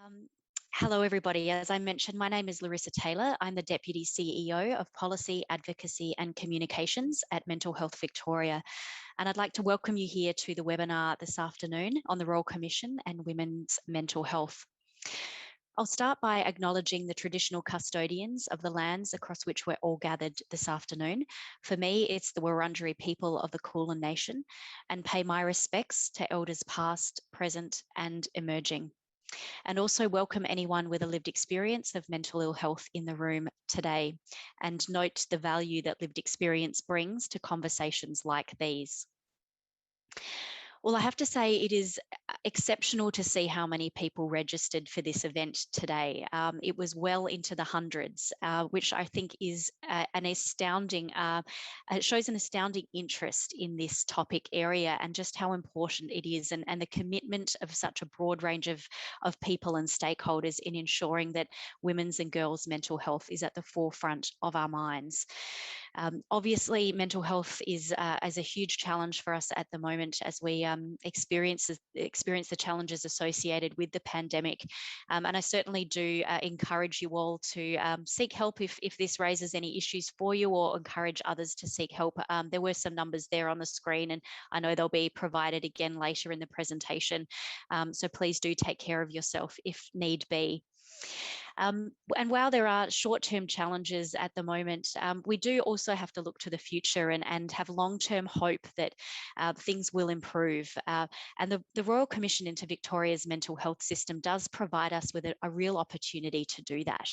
Um, Hello, everybody. As I mentioned, my name is Larissa Taylor. I'm the Deputy CEO of Policy, Advocacy and Communications at Mental Health Victoria. And I'd like to welcome you here to the webinar this afternoon on the Royal Commission and women's mental health. I'll start by acknowledging the traditional custodians of the lands across which we're all gathered this afternoon. For me, it's the Wurundjeri people of the Kulin Nation, and pay my respects to elders past, present and emerging. And also welcome anyone with a lived experience of mental ill health in the room today, and note the value that lived experience brings to conversations like these. Well, I have to say it is exceptional to see how many people registered for this event today. It was well into the hundreds, which I think is an astounding, it shows an astounding interest in this topic area and just how important it is, and the commitment of such a broad range of people and stakeholders in ensuring that women's and girls' mental health is at the forefront of our minds. Obviously, mental health is a huge challenge for us at the moment as we experience the challenges associated with the pandemic. And I certainly do encourage you all to seek help if this raises any issues for you, or encourage others to seek help. There were some numbers there on the screen, and I know they'll be provided again later in the presentation. So please do take care of yourself if need be. And while there are short-term challenges at the moment, we do also have to look to the future and have long-term hope that things will improve. And the Royal Commission into Victoria's mental health system does provide us with a real opportunity to do that.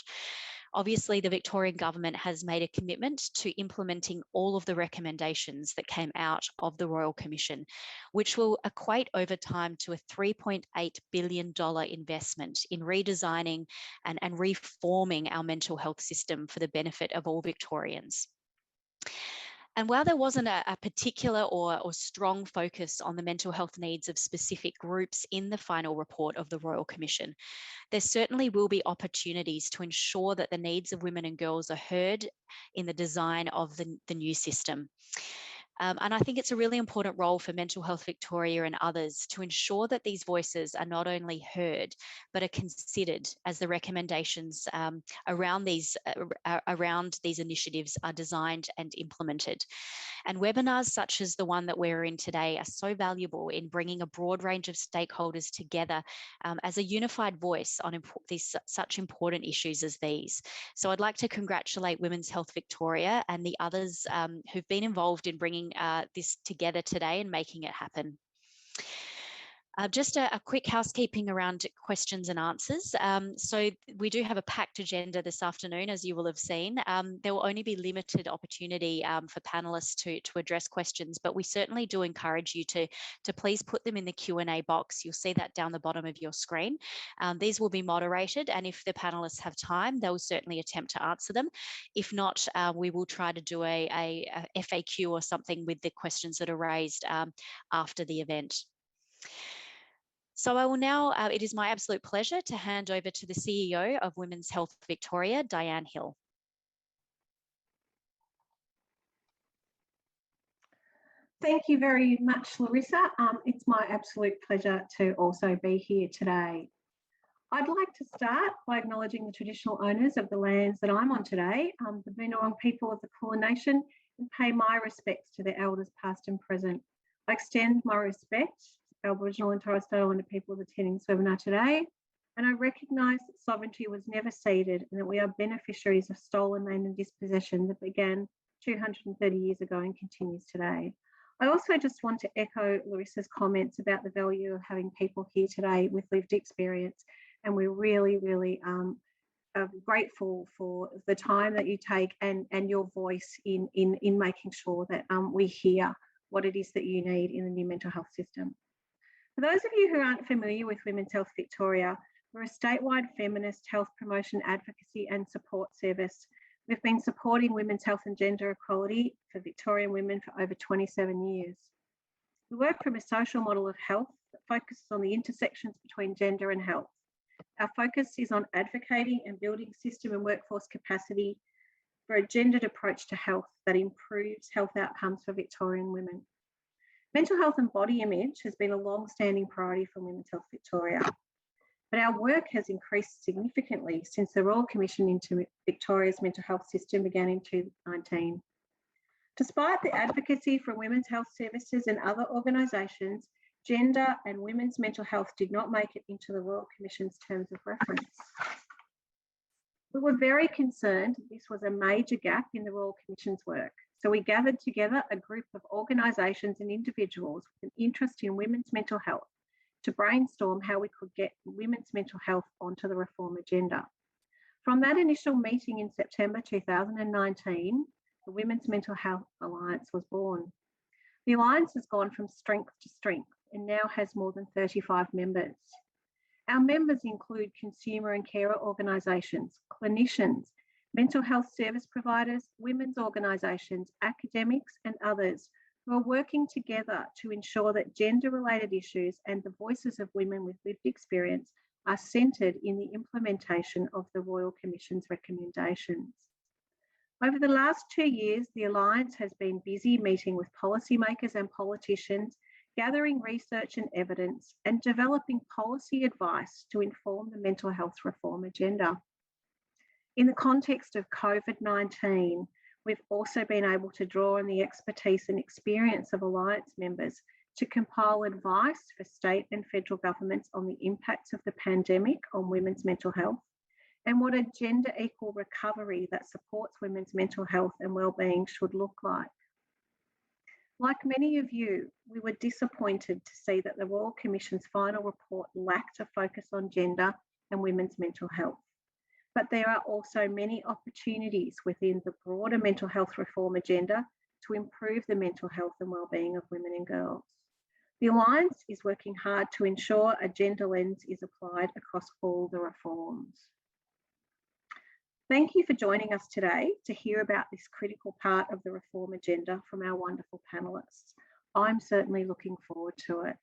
Obviously, the Victorian government has made a commitment to implementing all of the recommendations that came out of the Royal Commission, which will equate over time to a $3.8 billion investment in redesigning and reforming our mental health system for the benefit of all Victorians. And while there wasn't a particular or strong focus on the mental health needs of specific groups in the final report of the Royal Commission, there certainly will be opportunities to ensure that the needs of women and girls are heard in the design of the new system. And I think it's a really important role for Mental Health Victoria and others to ensure that these voices are not only heard, but are considered as the recommendations around these initiatives are designed and implemented. And webinars such as the one that we're in today are so valuable in bringing a broad range of stakeholders together as a unified voice on such important issues as these. So I'd like to congratulate Women's Health Victoria and the others who've been involved in bringing this together today and making it happen. Just a quick housekeeping around questions and answers. So we do have a packed agenda this afternoon, as you will have seen. There will only be limited opportunity for panelists to address questions, but we certainly do encourage you to please put them in the Q&A box. You'll see that down the bottom of your screen. These will be moderated, and if the panelists have time, they will certainly attempt to answer them. If not, we will try to do a FAQ or something with the questions that are raised after the event. So I will now, it is my absolute pleasure to hand over to the CEO of Women's Health Victoria, Dianne Hill. Thank you very much, Larissa. It's my absolute pleasure to also be here today. I'd like to start by acknowledging the traditional owners of the lands that I'm on today, the Boonwurrung people of the Kulin Nation, and pay my respects to the elders past and present. I extend my respect Aboriginal and Torres Strait Islander people attending this webinar today, and I recognise that sovereignty was never ceded and that we are beneficiaries of stolen land and dispossession that began 230 years ago and continues today. I also just want to echo Larissa's comments about the value of having people here today with lived experience, and we're really, really grateful for the time that you take and your voice in making sure that we hear what it is that you need in the new mental health system. For those of you who aren't familiar with Women's Health Victoria, we're a statewide feminist health promotion, advocacy and support service. We've been supporting women's health and gender equality for Victorian women for over 27 years. We work from a social model of health that focuses on the intersections between gender and health. Our focus is on advocating and building system and workforce capacity for a gendered approach to health that improves health outcomes for Victorian women. Mental health and body image has been a long-standing priority for Women's Health Victoria. but our work has increased significantly since the Royal Commission into Victoria's mental health system began in 2019. Despite the advocacy from women's health services and other organisations, gender and women's mental health did not make it into the Royal Commission's terms of reference. We were very concerned this was a major gap in the Royal Commission's work, so we gathered together a group of organisations and individuals with an interest in women's mental health to brainstorm how we could get women's mental health onto the reform agenda. From that initial meeting in September 2019, the Women's Mental Health Alliance was born. The Alliance has gone from strength to strength and now has more than 35 members. Our members include consumer and carer organisations, clinicians, mental health service providers, women's organisations, academics and others who are working together to ensure that gender-related issues and the voices of women with lived experience are centred in the implementation of the Royal Commission's recommendations. Over the last 2 years, the Alliance has been busy meeting with policymakers and politicians, gathering research and evidence, and developing policy advice to inform the mental health reform agenda. In the context of COVID-19, we've also been able to draw on the expertise and experience of Alliance members to compile advice for state and federal governments on the impacts of the pandemic on women's mental health and what a gender equal recovery that supports women's mental health and wellbeing should look like. Like many of you, we were disappointed to see that the Royal Commission's final report lacked a focus on gender and women's mental health. But there are also many opportunities within the broader mental health reform agenda to improve the mental health and wellbeing of women and girls. The Alliance is working hard to ensure a gender lens is applied across all the reforms. Thank you for joining us today to hear about this critical part of the reform agenda from our wonderful panellists. I'm certainly looking forward to it.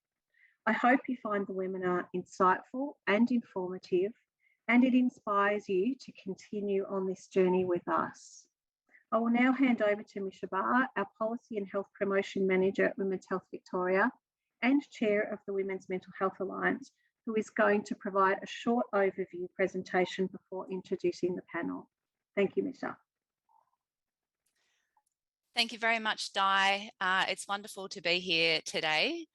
I hope you find the webinar insightful and informative, and it inspires you to continue on this journey with us. I will now hand over to Mischa Barr, our Policy and Health Promotion Manager at Women's Health Victoria and Chair of the Women's Mental Health Alliance, who is going to provide a short overview presentation before introducing the panel. Thank you, Mischa. Thank you very much, Di. It's wonderful to be here today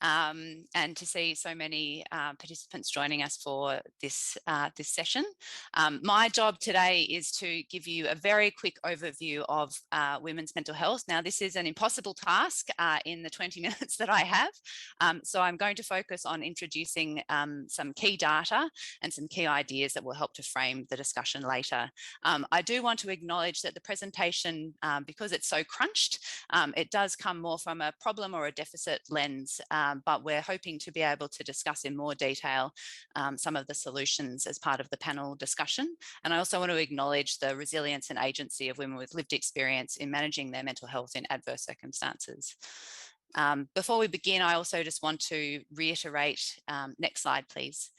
and to see so many participants joining us for this session. My job today is to give you a very quick overview of women's mental health. Now, this is an impossible task in the 20 minutes that I have. So I'm going to focus on introducing some key data and some key ideas that will help to frame the discussion later. I do want to acknowledge that the presentation, because it's so crunched, it does come more from a problem or a deficit lens, but we're hoping to be able to discuss in more detail some of the solutions as part of the panel discussion. And I also want to acknowledge the resilience and agency of women with lived experience in managing their mental health in adverse circumstances. Before we begin, I also just want to reiterate, next slide, please,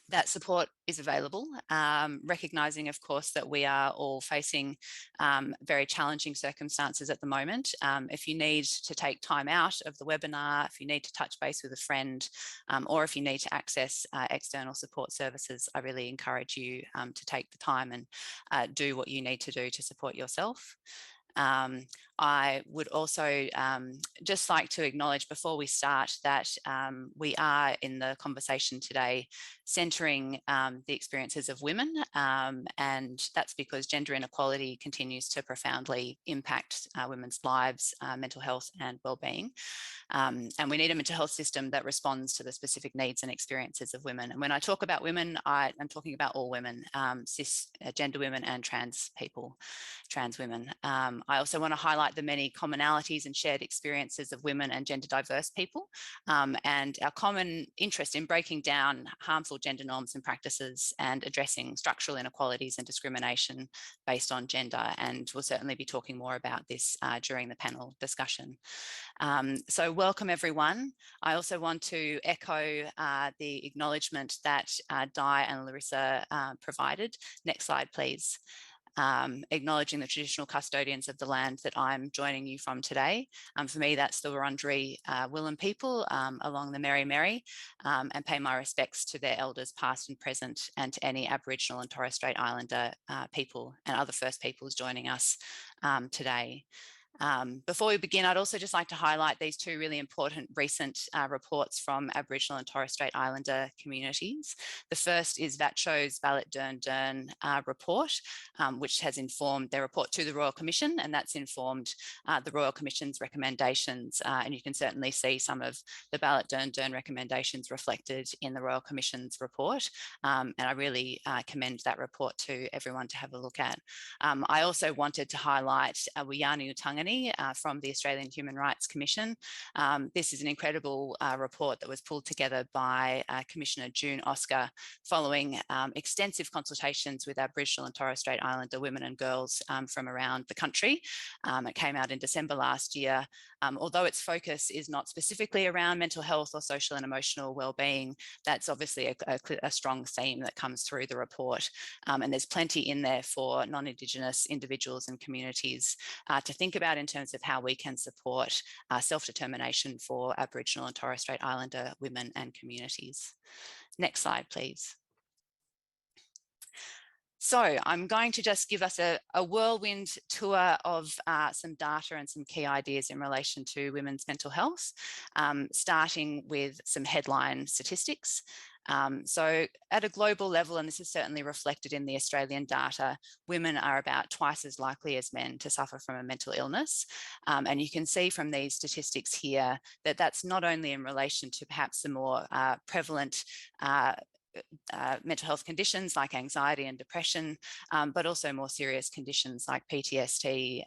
that support is available, recognising, of course, that we are all facing very challenging circumstances at the moment. If you need to take time out of the webinar, if you need to touch base with a friend, or if you need to access external support services, I really encourage you to take the time and do what you need to do to support yourself. I would also just like to acknowledge before we start that we are in the conversation today centering the experiences of women, and that's because gender inequality continues to profoundly impact women's lives, mental health and well-being. And we need a mental health system that responds to the specific needs and experiences of women. And when I talk about women, I'm talking about all women, cisgender women and trans people, trans women. I also want to highlight the many commonalities and shared experiences of women and gender diverse people, and our common interest in breaking down harmful gender norms and practices and addressing structural inequalities and discrimination based on gender. And we'll certainly be talking more about this during the panel discussion. So welcome everyone. I also want to echo the acknowledgement that Di and Larissa provided. Next slide, please. acknowledging the traditional custodians of the land that I'm joining you from today. For me, that's the Wurundjeri Willam people along the Mary, and pay my respects to their elders past and present, and to any Aboriginal and Torres Strait Islander people and other First Peoples joining us today. Before we begin, I'd also just like to highlight these two really important recent reports from Aboriginal and Torres Strait Islander communities. The first is VATCHO's Ballot Dern Dern report, which has informed their report to the Royal Commission, and that's informed the Royal Commission's recommendations. And you can certainly see some of the Ballot Dern Dern recommendations reflected in the Royal Commission's report. And I really commend that report to everyone to have a look at. I also wanted to highlight Wiyani Utangani from the Australian Human Rights Commission. This is an incredible report that was pulled together by Commissioner June Oscar following extensive consultations with Aboriginal and Torres Strait Islander women and girls from around the country. It came out in December last year. Although its focus is not specifically around mental health or social and emotional well-being, that's obviously a strong theme that comes through the report. And there's plenty in there for non-Indigenous individuals and communities to think about in terms of how we can support self-determination for Aboriginal and Torres Strait Islander women and communities. Next slide, please. So I'm going to just give us a whirlwind tour of some data and some key ideas in relation to women's mental health, starting with some headline statistics. So at a global level, and this is certainly reflected in the Australian data, women are about twice as likely as men to suffer from a mental illness. And you can see from these statistics here that that's not only in relation to perhaps the more prevalent mental health conditions like anxiety and depression, but also more serious conditions like PTSD,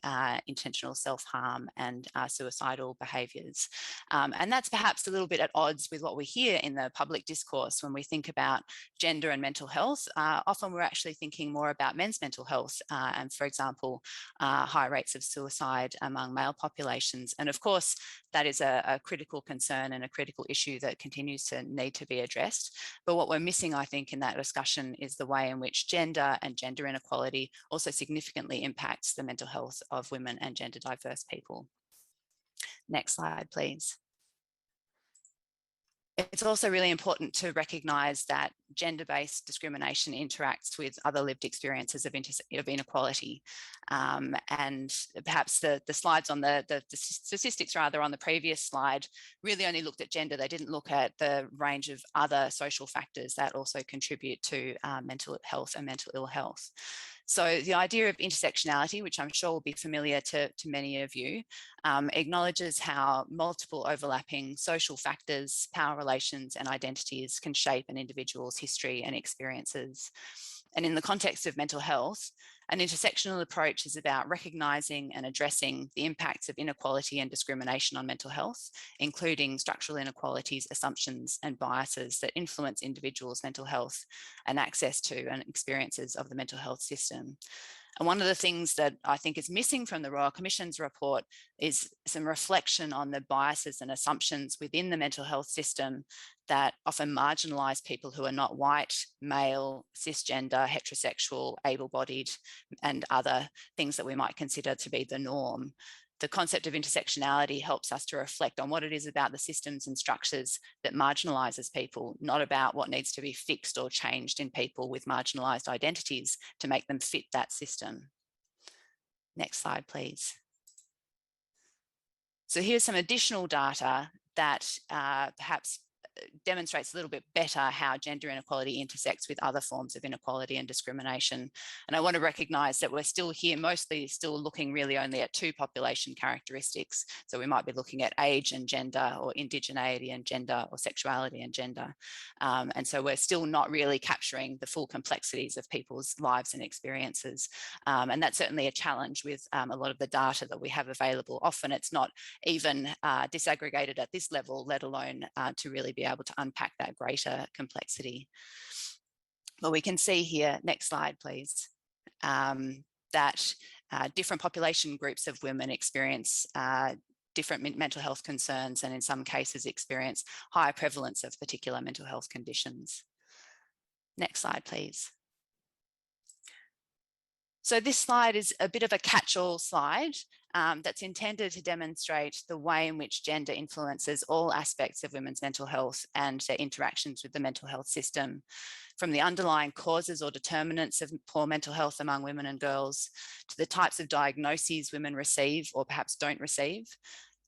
intentional self-harm, and suicidal behaviours. And that's perhaps a little bit at odds with what we hear in the public discourse when we think about gender and mental health. Often we're actually thinking more about men's mental health and, for example, high rates of suicide among male populations. And of course, that is a critical concern and a critical issue that continues to need to be addressed. But what we're missing, I think, in that discussion is the way in which gender and gender inequality also significantly impacts the mental health of women and gender diverse people. Next slide, please. It's also really important to recognise that gender-based discrimination interacts with other lived experiences of inequality. And perhaps the slides on the statistics rather on the previous slide really only looked at gender. They didn't look at the range of other social factors that also contribute to mental health and mental ill health. So the idea of intersectionality, which I'm sure will be familiar to many of you, acknowledges how multiple overlapping social factors, power relations, and identities can shape an individual's history and experiences. And in the context of mental health, an intersectional approach is about recognising and addressing the impacts of inequality and discrimination on mental health, including structural inequalities, assumptions, and biases that influence individuals' mental health and access to and experiences of the mental health system. And one of the things that I think is missing from the Royal Commission's report is some reflection on the biases and assumptions within the mental health system that often marginalise people who are not white, male, cisgender, heterosexual, able-bodied, and other things that we might consider to be the norm. The concept of intersectionality helps us to reflect on what it is about the systems and structures that marginalises people, not about what needs to be fixed or changed in people with marginalised identities to make them fit that system. Next slide, please. So here's some additional data that perhaps demonstrates a little bit better how gender inequality intersects with other forms of inequality and discrimination. And I want to recognise that we're still here mostly still looking really only at two population characteristics. So we might be looking at age and gender, or indigeneity and gender, or sexuality and gender. And so we're still not really capturing the full complexities of people's lives and experiences. And that's certainly a challenge with a lot of the data that we have available. Often it's not even disaggregated at this level, let alone to really be able to unpack that greater complexity. But we can see here, next slide please, that different population groups of women experience different mental health concerns, and in some cases experience higher prevalence of particular mental health conditions. Next slide please. So this slide is a bit of a catch-all slide that's intended to demonstrate the way in which gender influences all aspects of women's mental health and their interactions with the mental health system, from the underlying causes or determinants of poor mental health among women and girls, to the types of diagnoses women receive or perhaps don't receive,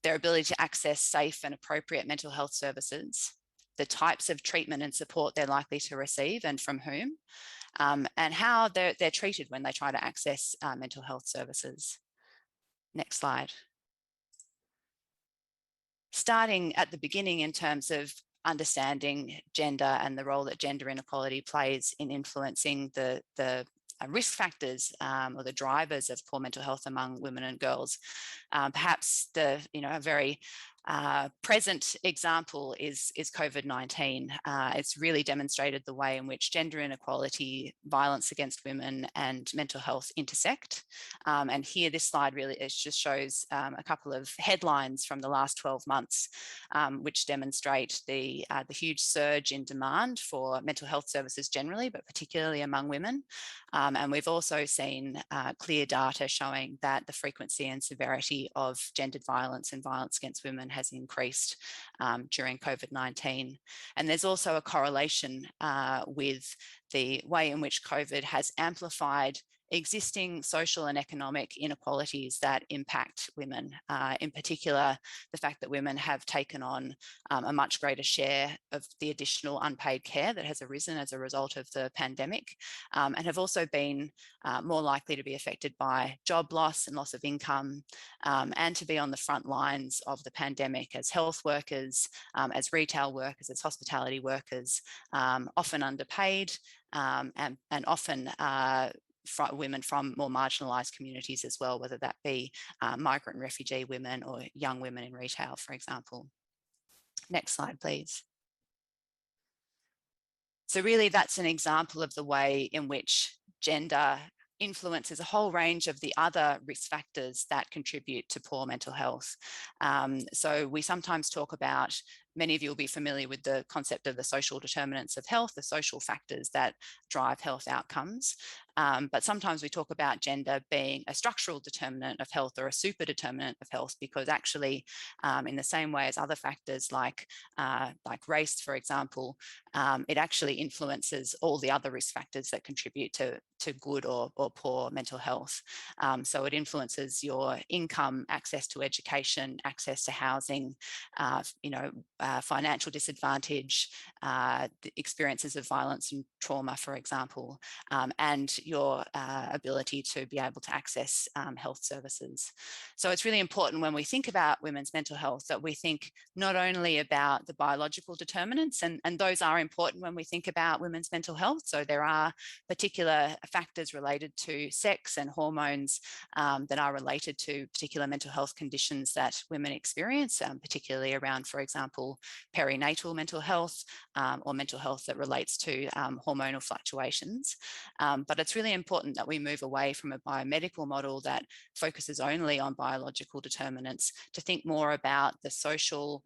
their ability to access safe and appropriate mental health services, the types of treatment and support they're likely to receive and from whom, and how they're treated when they try to access mental health services. Next slide. Starting at the beginning in terms of understanding gender and the role that gender inequality plays in influencing the risk factors or the drivers of poor mental health among women and girls. Perhaps a very present example is COVID-19. It's really demonstrated the way in which gender inequality, violence against women and mental health intersect. And here this slide really just shows a couple of headlines from the last 12 months, which demonstrate the huge surge in demand for mental health services generally, but particularly among women. And we've also seen clear data showing that the frequency and severity of gendered violence and violence against women has increased during COVID-19. And there's also a correlation with the way in which COVID has amplified existing social and economic inequalities that impact women, in particular, the fact that women have taken on a much greater share of the additional unpaid care that has arisen as a result of the pandemic, and have also been more likely to be affected by job loss and loss of income, and to be on the front lines of the pandemic as health workers, as retail workers, as hospitality workers, often underpaid, and often women from more marginalised communities as well, whether that be migrant and refugee women or young women in retail, for example. Next slide, please. So really that's an example of the way in which gender influences a whole range of the other risk factors that contribute to poor mental health. So we sometimes talk about, many of you will be familiar with the concept of the social determinants of health, the social factors that drive health outcomes. But sometimes we talk about gender being a structural determinant of health or a super determinant of health, because actually, in the same way as other factors like race, for example, it actually influences all the other risk factors that contribute to good or poor mental health. So it influences your income, access to education, access to housing, financial disadvantage, the experiences of violence and trauma, for example, and your ability to be able to access health services. So it's really important when we think about women's mental health that we think not only about the biological determinants, and those are important when we think about women's mental health. So there are particular factors related to sex and hormones that are related to particular mental health conditions that women experience, particularly around, for example, perinatal mental health or mental health that relates to hormonal fluctuations. But it's really important that we move away from a biomedical model that focuses only on biological determinants to think more about the social,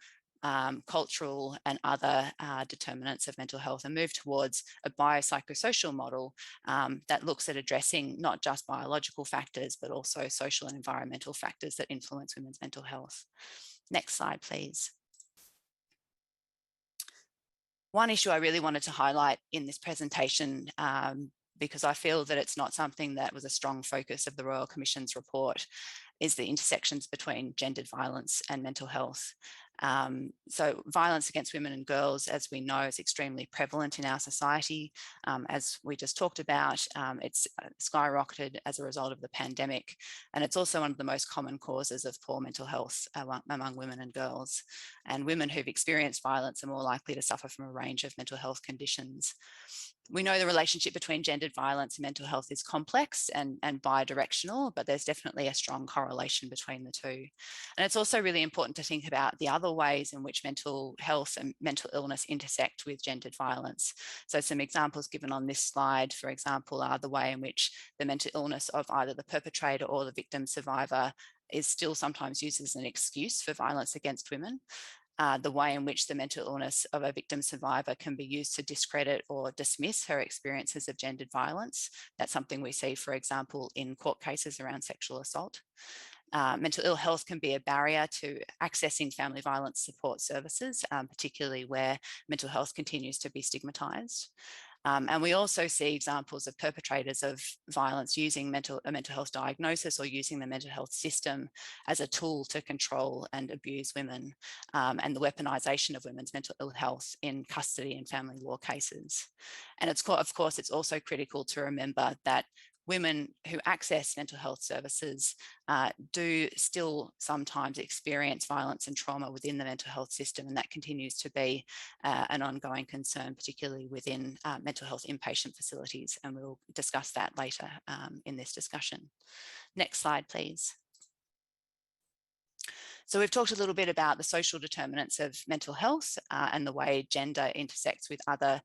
cultural and other determinants of mental health, and move towards a biopsychosocial model that looks at addressing not just biological factors, but also social and environmental factors that influence women's mental health. Next slide, please. One issue I really wanted to highlight in this presentation, because I feel that it's not something that was a strong focus of the Royal Commission's report, is the intersections between gendered violence and mental health. So violence against women and girls, as we know, is extremely prevalent in our society. As we just talked about, it's skyrocketed as a result of the pandemic. And it's also one of the most common causes of poor mental health among women and girls. And women who've experienced violence are more likely to suffer from a range of mental health conditions. We know the relationship between gendered violence and mental health is complex and bi-directional, but there's definitely a strong correlation between the two. And it's also really important to think about the other ways in which mental health and mental illness intersect with gendered violence. So some examples given on this slide, for example, are the way in which the mental illness of either the perpetrator or the victim survivor is still sometimes used as an excuse for violence against women. the way in which the mental illness of a victim survivor can be used to discredit or dismiss her experiences of gendered violence. That's something we see, for example, in court cases around sexual assault. Mental ill health can be a barrier to accessing family violence support services, particularly where mental health continues to be stigmatised. And we also see examples of perpetrators of violence using a mental health diagnosis or using the mental health system as a tool to control and abuse women, and the weaponisation of women's mental ill health in custody and family law cases. And of course, it's also critical to remember that women who access mental health services do still sometimes experience violence and trauma within the mental health system, and that continues to be an ongoing concern, particularly within mental health inpatient facilities, and we'll discuss that later in this discussion. Next slide, please. So we've talked a little bit about the social determinants of mental health and the way gender intersects with other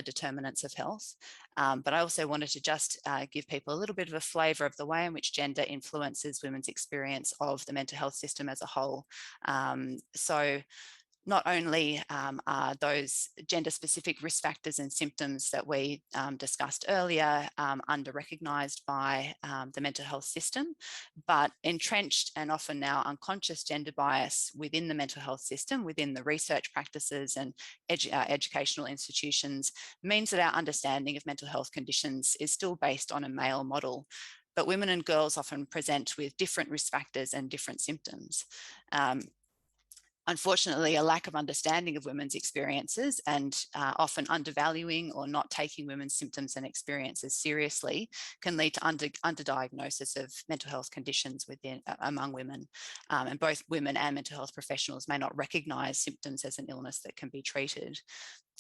determinants of health. But I also wanted to just give people a little bit of a flavour of the way in which gender influences women's experience of the mental health system as a whole. So not only are those gender-specific risk factors and symptoms that we discussed earlier under-recognised by the mental health system, but entrenched and often now unconscious gender bias within the mental health system, within the research practices and educational institutions, means that our understanding of mental health conditions is still based on a male model. But women and girls often present with different risk factors and different symptoms. Unfortunately, a lack of understanding of women's experiences and often undervaluing or not taking women's symptoms and experiences seriously can lead to underdiagnosis of mental health conditions among women. And both women and mental health professionals may not recognise symptoms as an illness that can be treated.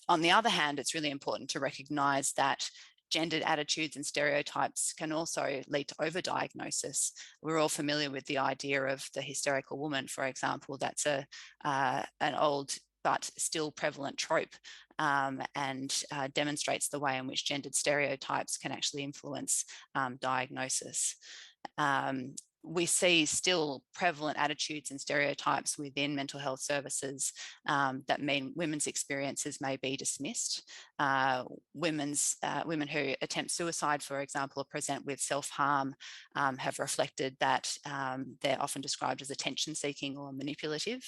On the other hand, it's really important to recognise that gendered attitudes and stereotypes can also lead to overdiagnosis. We're all familiar with the idea of the hysterical woman, for example. That's an old but still prevalent trope and demonstrates the way in which gendered stereotypes can actually influence diagnosis. We see still prevalent attitudes and stereotypes within mental health services that mean women's experiences may be dismissed. Women who attempt suicide, for example, or present with self-harm have reflected that they're often described as attention-seeking or manipulative.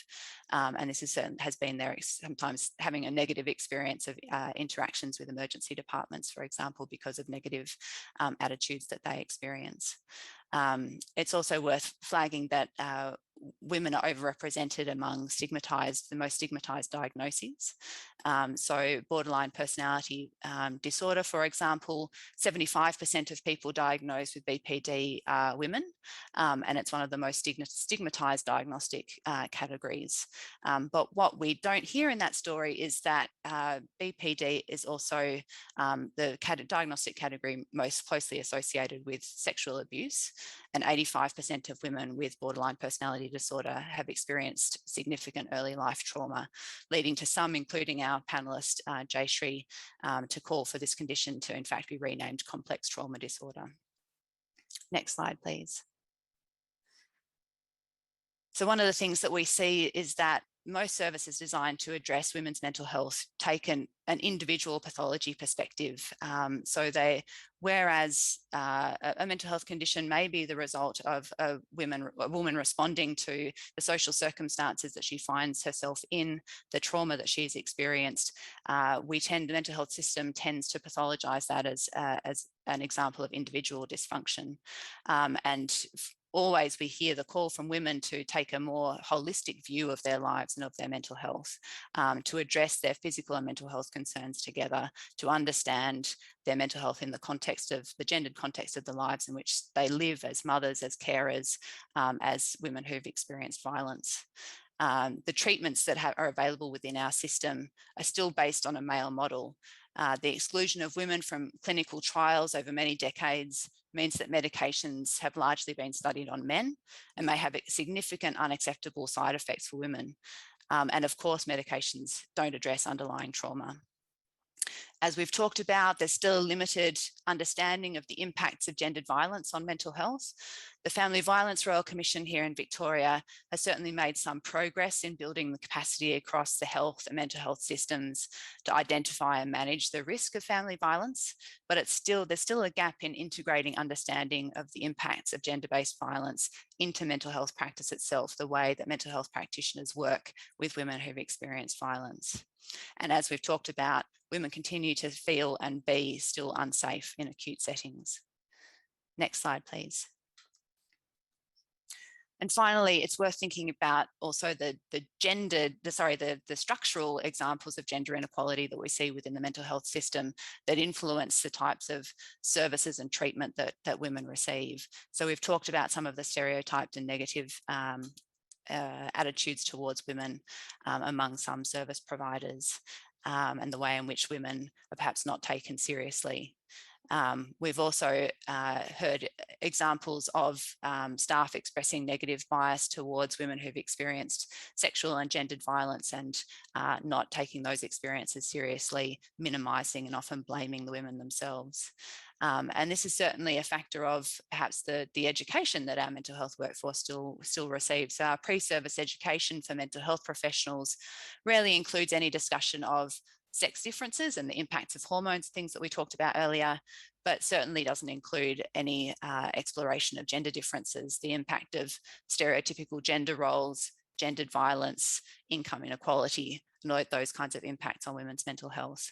And this has been there sometimes having a negative experience of interactions with emergency departments, for example, because of negative attitudes that they experience. It's also worth flagging that women are overrepresented among the most stigmatized diagnoses. So borderline personality disorder, for example, 75% of people diagnosed with BPD are women, and it's one of the most stigmatized diagnostic categories. But what we don't hear in that story is that BPD is also the diagnostic category most closely associated with sexual abuse, and 85% of women with borderline personality disorder have experienced significant early life trauma, leading to some, including our panellist Jayshree, to call for this condition to in fact be renamed complex trauma disorder. Next slide, please. So one of the things that we see is that most services designed to address women's mental health take an individual pathology perspective. Whereas a mental health condition may be the result of a woman responding to the social circumstances that she finds herself in, the trauma that she's experienced, the mental health system tends to pathologise that as an example of individual dysfunction. Always we hear the call from women to take a more holistic view of their lives and of their mental health, to address their physical and mental health concerns together, to understand their mental health in the gendered context of the lives in which they live as mothers, as carers, as women who've experienced violence. The treatments that are available within our system are still based on a male model. The exclusion of women from clinical trials over many decades means that medications have largely been studied on men and may have significant unacceptable side effects for women. And of course, medications don't address underlying trauma. As we've talked about, there's still a limited understanding of the impacts of gendered violence on mental health. The Family Violence Royal Commission here in Victoria has certainly made some progress in building the capacity across the health and mental health systems to identify and manage the risk of family violence, but there's still a gap in integrating understanding of the impacts of gender-based violence into mental health practice itself, the way that mental health practitioners work with women who've experienced violence. And as we've talked about, women continue to feel and be still unsafe in acute settings. Next slide, please. And finally, it's worth thinking about also the structural examples of gender inequality that we see within the mental health system that influence the types of services and treatment that women receive. So we've talked about some of the stereotyped and negative attitudes towards women among some service providers, and the way in which women are perhaps not taken seriously. We've also heard examples of staff expressing negative bias towards women who've experienced sexual and gendered violence and not taking those experiences seriously, minimising and often blaming the women themselves. And this is certainly a factor of perhaps the education that our mental health workforce still receives. So our pre-service education for mental health professionals rarely includes any discussion of sex differences and the impacts of hormones, things that we talked about earlier, but certainly doesn't include any exploration of gender differences, the impact of stereotypical gender roles, gendered violence, income inequality, those kinds of impacts on women's mental health.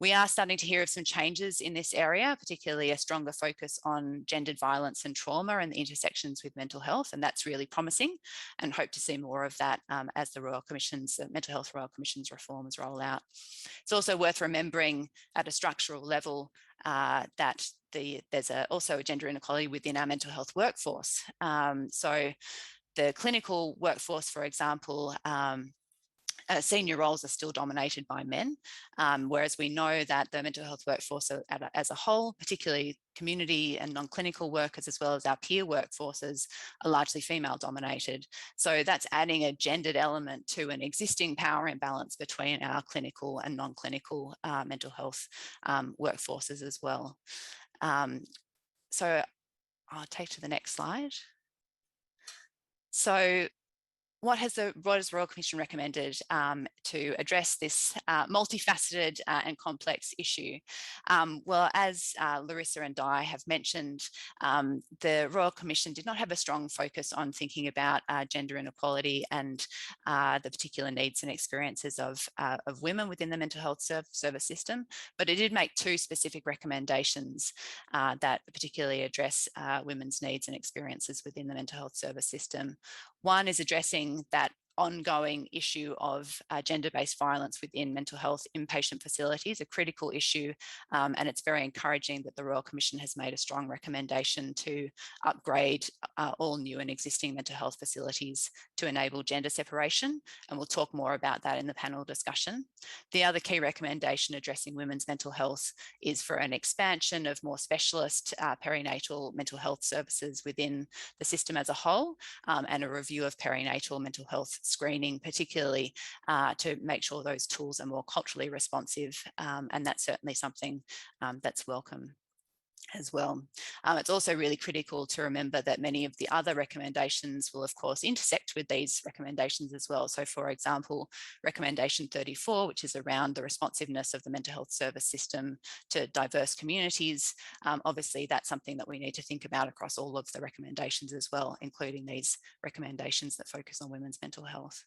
We are starting to hear of some changes in this area, particularly a stronger focus on gendered violence and trauma and the intersections with mental health, and that's really promising, and hope to see more of that as the Mental Health Royal Commission's reforms roll out. It's also worth remembering at a structural level that there's also a gender inequality within our mental health workforce. So the clinical workforce, for example, senior roles are still dominated by men, whereas we know that the mental health workforce as a whole, particularly community and non-clinical workers, as well as our peer workforces, are largely female dominated. So that's adding a gendered element to an existing power imbalance between our clinical and non-clinical mental health workforces as well. So I'll take to the next slide. So what has the Royal Commission recommended to address this multifaceted and complex issue? Well, as Larissa and Di have mentioned, the Royal Commission did not have a strong focus on thinking about gender inequality and the particular needs and experiences of women within the mental health service system, but it did make two specific recommendations that particularly address women's needs and experiences within the mental health service system. One is addressing that ongoing issue of gender-based violence within mental health inpatient facilities, a critical issue, and it's very encouraging that the Royal Commission has made a strong recommendation to upgrade all new and existing mental health facilities to enable gender separation, and we'll talk more about that in the panel discussion. The other key recommendation addressing women's mental health is for an expansion of more specialist perinatal mental health services within the system as a whole, and a review of perinatal mental health screening, particularly to make sure those tools are more culturally responsive, and that's certainly something that's welcome as well. It's also really critical to remember that many of the other recommendations will of course intersect with these recommendations as well. So for example, recommendation 34, which is around the responsiveness of the mental health service system to diverse communities, obviously that's something that we need to think about across all of the recommendations as well, including these recommendations that focus on women's mental health.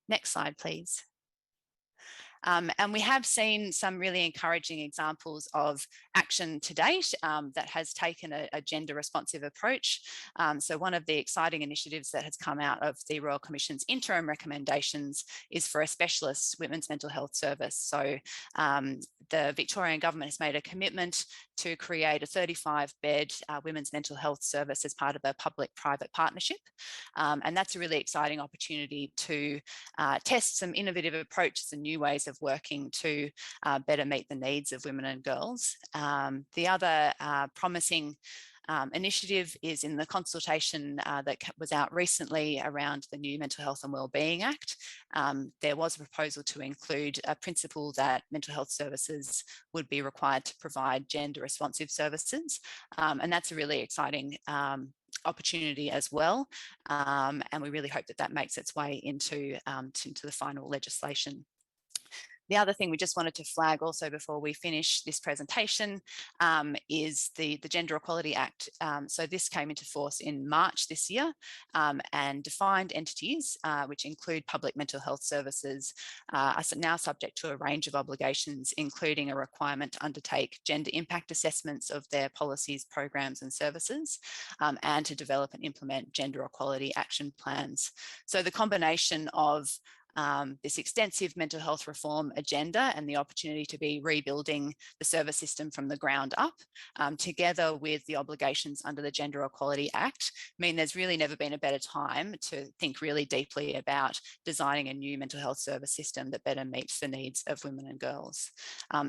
Next slide, please. And we have seen some really encouraging examples of action to date that has taken a gender responsive approach. So one of the exciting initiatives that has come out of the Royal Commission's interim recommendations is for a specialist women's mental health service. So the Victorian government has made a commitment to create a 35-bed women's mental health service as part of a public-private partnership. And that's a really exciting opportunity to test some innovative approaches and new ways of working to better meet the needs of women and girls. The other promising initiative is in the consultation that was out recently around the new Mental Health and Wellbeing Act. There was a proposal to include a principle that mental health services would be required to provide gender responsive services. And that's a really exciting opportunity as well. And we really hope that that makes its way into the final legislation. The other thing we just wanted to flag also before we finish this presentation is the Gender Equality Act. So this came into force in March this year, and defined entities, which include public mental health services, are now subject to a range of obligations, including a requirement to undertake gender impact assessments of their policies, programs and services, and to develop and implement gender equality action plans. So the combination of this extensive mental health reform agenda and the opportunity to be rebuilding the service system from the ground up, together with the obligations under the Gender Equality Act, mean there's really never been a better time to think really deeply about designing a new mental health service system that better meets the needs of women and girls.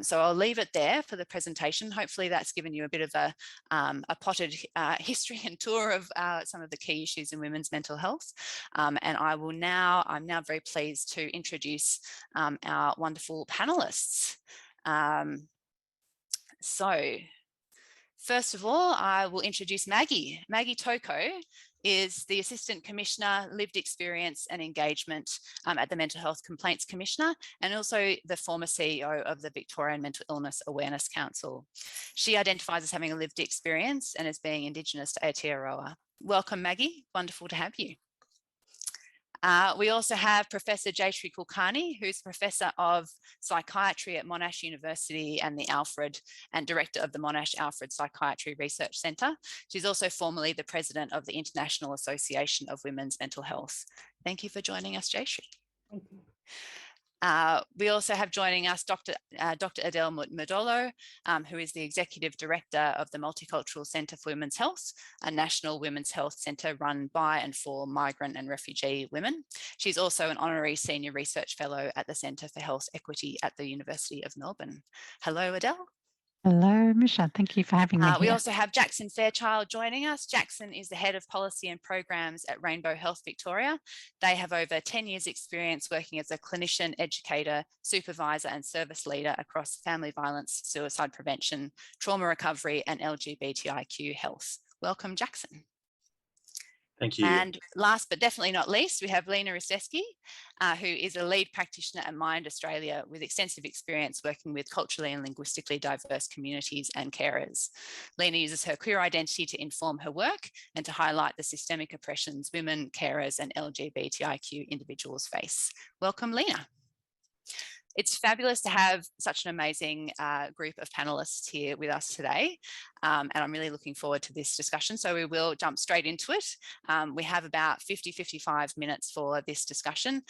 So I'll leave it there for the presentation. Hopefully that's given you a bit of a potted history and tour of some of the key issues in women's mental health. And I'm now very pleased to introduce our wonderful panelists. So first of all, I will introduce Maggie. Maggie Toko is the Assistant Commissioner, Lived Experience and Engagement at the Mental Health Complaints Commissioner, and also the former CEO of the Victorian Mental Illness Awareness Council. She identifies as having a lived experience and as being Indigenous to Aotearoa. Welcome, Maggie. Wonderful to have you. We also have Professor Jayshree Kulkarni, who's Professor of Psychiatry at Monash University and the Alfred, and Director of the Monash Alfred Psychiatry Research Centre. She's also formerly the President of the International Association of Women's Mental Health. Thank you for joining us, Jayshree. Thank you. We also have joining us Dr. Adele Modolo, who is the Executive Director of the Multicultural Centre for Women's Health, a national women's health centre run by and for migrant and refugee women. She's also an Honorary Senior Research Fellow at the Centre for Health Equity at the University of Melbourne. Hello, Adele. Hello, Mischa. Thank you for having me We here. also have Jackson Fairchild joining us. Jackson is the Head of Policy and Programs at Rainbow Health Victoria. They have over 10 years experience working as a clinician, educator, supervisor and service leader across family violence, suicide prevention, trauma recovery and LGBTIQ health. Welcome, Jackson. Thank you. And last but definitely not least, we have Lena Risteski, who is a lead practitioner at Mind Australia with extensive experience working with culturally and linguistically diverse communities and carers. Lena uses her queer identity to inform her work and to highlight the systemic oppressions women, carers and LGBTIQ individuals face. Welcome, Lena. It's fabulous to have such an amazing group of panelists here with us today. And I'm really looking forward to this discussion. So we will jump straight into it. We have about 50-55 minutes for this discussion.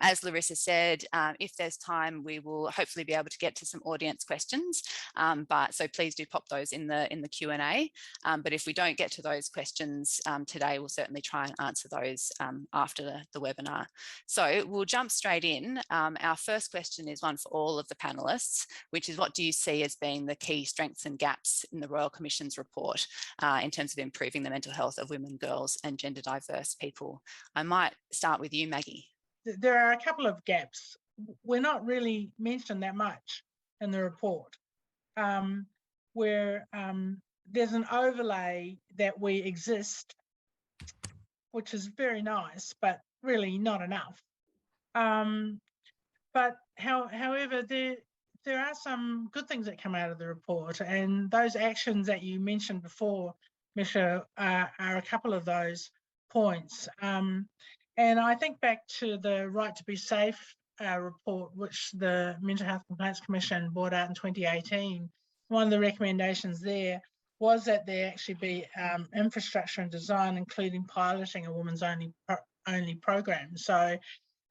As Larissa said, if there's time, we will hopefully be able to get to some audience questions. So please do pop those in the Q&A. But if we don't get to those questions today, we'll certainly try and answer those after the webinar. So we'll jump straight in. Our first question is one for all of the panelists, which is, what do you see as being the key strengths and gaps in the Royal Commission's report in terms of improving the mental health of women, girls and gender diverse people? I might start with you, Maggie. There are a couple of gaps. We're not really mentioned that much in the report, where there's an overlay that we exist, which is very nice, but really not enough. But however, there are some good things that come out of the report, and those actions that you mentioned before, Mischa, are a couple of those points. And I think back to the Right to be Safe report, which the Mental Health Complaints Commission brought out in 2018. One of the recommendations there was that there actually be infrastructure and design, including piloting a women's only program. So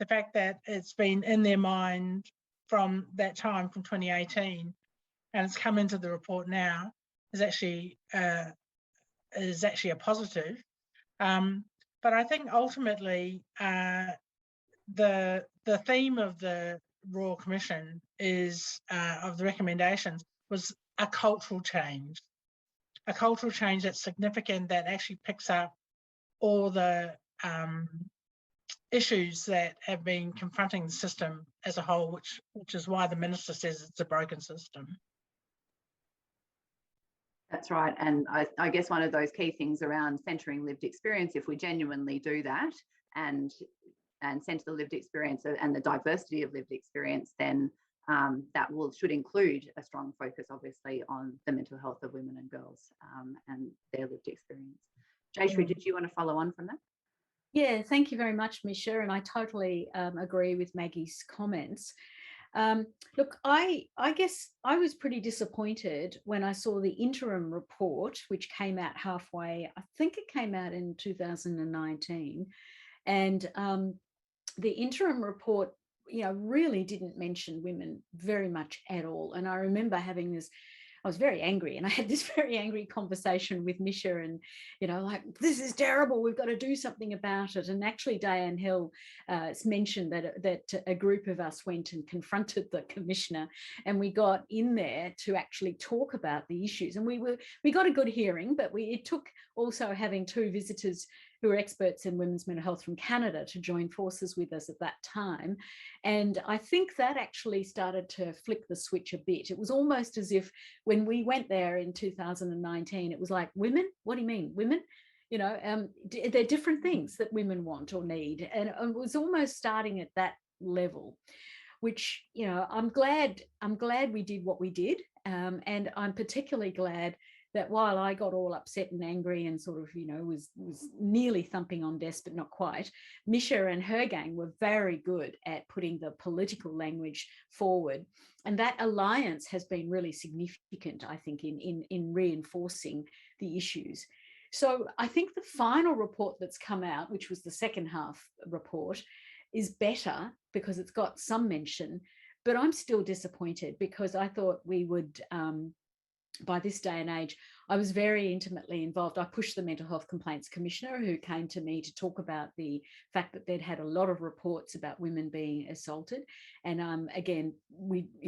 the fact that it's been in their mind from that time, from 2018, and it's come into the report now, is actually a positive. But I think ultimately the theme of the Royal Commission is of the recommendations was a cultural change. a cultural change that's significant, that actually picks up all the issues that have been confronting the system as a whole, which is why the Minister says it's a broken system. That's right. And I guess one of those key things around centering lived experience, if we genuinely do that and centre the lived experience and the diversity of lived experience, then that should include a strong focus, obviously, on the mental health of women and girls and their lived experience. Jayshree, did you want to follow on from that? Yeah, thank you very much, Mischa, and I totally agree with Maggie's comments. Look, I guess I was pretty disappointed when I saw the interim report, which came out halfway. I think it came out in 2019, and the interim report, really didn't mention women very much at all. And I remember having this. I was very angry, and I had this very angry conversation with Mischa, and like, this is terrible, we've got to do something about it. And actually Dianne Hill mentioned that a group of us went and confronted the commissioner, and we got in there to actually talk about the issues, and we got a good hearing, but it took also having two visitors who are experts in women's mental health from Canada to join forces with us at that time. And I think that actually started to flick the switch a bit. It was almost as if when we went there in 2019, it was like, women? What do you mean, women? They're different things that women want or need. And it was almost starting at that level, which, I'm glad we did what we did. And I'm particularly glad that while I got all upset and angry and sort of, was nearly thumping on desk, but not quite, Mischa and her gang were very good at putting the political language forward. And that alliance has been really significant, I think, in reinforcing the issues. So I think the final report that's come out, which was the second half report, is better because it's got some mention, but I'm still disappointed because I thought we would, by this day and age, I was very intimately involved. I pushed the Mental Health Complaints Commissioner, who came to me to talk about the fact that they'd had a lot of reports about women being assaulted. And again,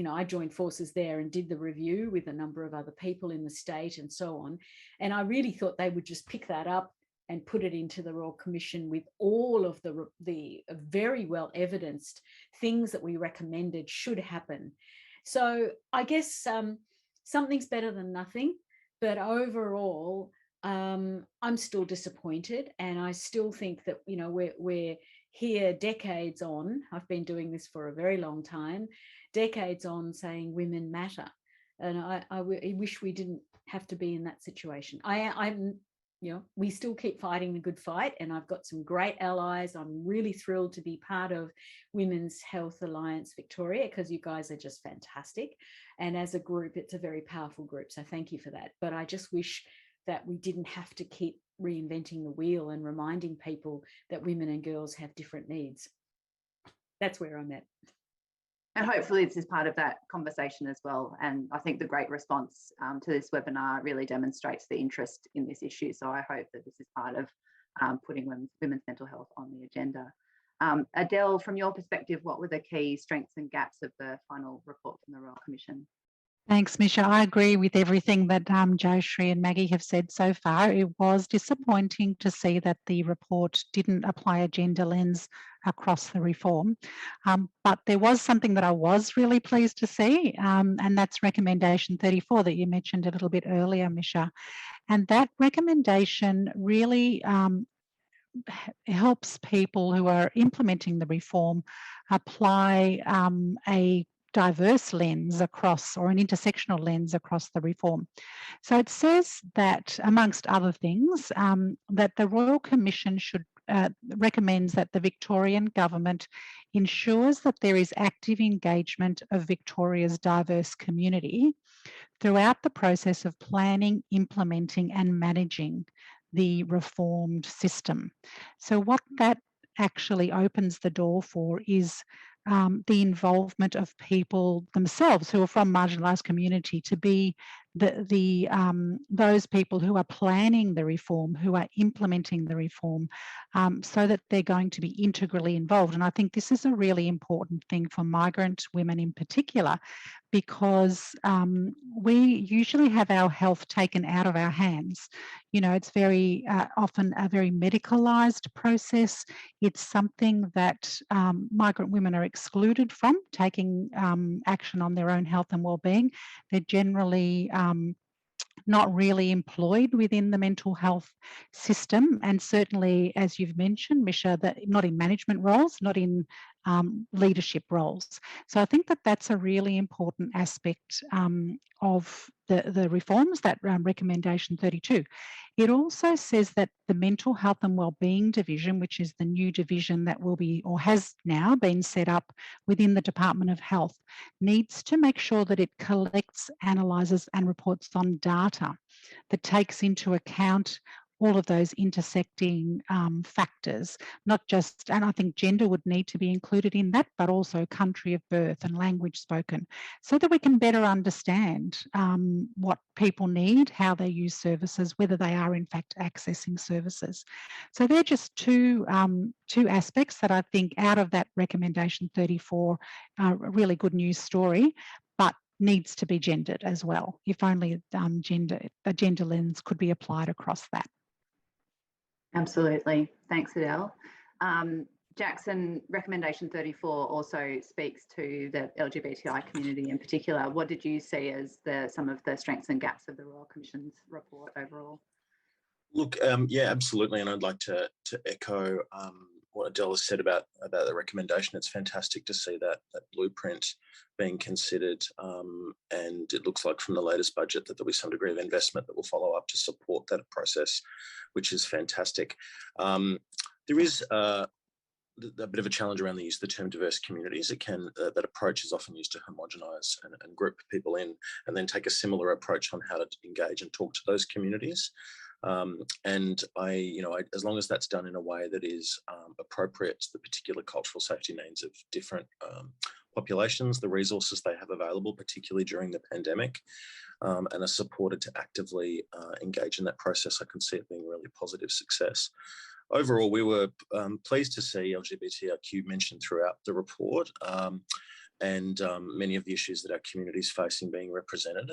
I joined forces there and did the review with a number of other people in the state and so on. And I really thought they would just pick that up and put it into the Royal Commission with all of the very well evidenced things that we recommended should happen. So I guess something's better than nothing, but overall, I'm still disappointed, and I still think that we're here decades on. I've been doing this for a very long time, decades on, saying women matter, and I wish we didn't have to be in that situation. We still keep fighting the good fight, and I've got some great allies. I'm really thrilled to be part of Women's Health Alliance Victoria, because you guys are just fantastic. And as a group, it's a very powerful group. So thank you for that. But I just wish that we didn't have to keep reinventing the wheel and reminding people that women and girls have different needs. That's where I'm at. And hopefully this is part of that conversation as well. And I think the great response to this webinar really demonstrates the interest in this issue. So I hope that this is part of putting women's mental health on the agenda. Adele, from your perspective, what were the key strengths and gaps of the final report from the Royal Commission? Thanks, Mischa. I agree with everything that Jayshree and Maggie have said so far. It was disappointing to see that the report didn't apply a gender lens across the reform. But there was something that I was really pleased to see, and that's recommendation 34 that you mentioned a little bit earlier, Mischa. And that recommendation really helps people who are implementing the reform apply a diverse lens across, or an intersectional lens across the reform. So it says that, amongst other things, that the Royal Commission recommends that the Victorian government ensures that there is active engagement of Victoria's diverse community throughout the process of planning, implementing and managing the reformed system. So what that actually opens the door for is the involvement of people themselves who are from marginalised community to be those people who are planning the reform, who are implementing the reform, so that they're going to be integrally involved. And I think this is a really important thing for migrant women in particular, because we usually have our health taken out of our hands. You know, it's very often a very medicalised process. It's something that migrant women are excluded from taking action on their own health and well-being. They're generally not really employed within the mental health system, and certainly, as you've mentioned, Mischa, that not in management roles, not in leadership roles. So I think that that's a really important aspect of the reforms, that recommendation 32. It also says that the Mental Health and Wellbeing Division, which is the new division that will be or has now been set up within the Department of Health, needs to make sure that it collects, analyses and reports on data that takes into account all of those intersecting factors, not just, and I think gender would need to be included in that, but also country of birth and language spoken, so that we can better understand what people need, how they use services, whether they are in fact accessing services. So they're just two aspects that I think out of that recommendation 34, a really good news story, but needs to be gendered as well. If only a gender lens could be applied across that. Absolutely. Thanks, Adele. Jackson, recommendation 34 also speaks to the LGBTI community in particular. What did you see as some of the strengths and gaps of the Royal Commission's report overall? Look, yeah, absolutely. And I'd like to echo what Adele has said about the recommendation. It's fantastic to see that blueprint being considered, and it looks like from the latest budget that there'll be some degree of investment that will follow up to support that process, which is fantastic. There is a bit of a challenge around the use of the term diverse communities. It can that approach is often used to homogenise and group people in, and then take a similar approach on how to engage and talk to those communities. And as long as that's done in a way that is appropriate to the particular cultural safety needs of different populations, the resources they have available, particularly during the pandemic, and are supported to actively engage in that process, I can see it being a really positive success. Overall, we were pleased to see LGBTIQ mentioned throughout the report, and many of the issues that our community is facing being represented.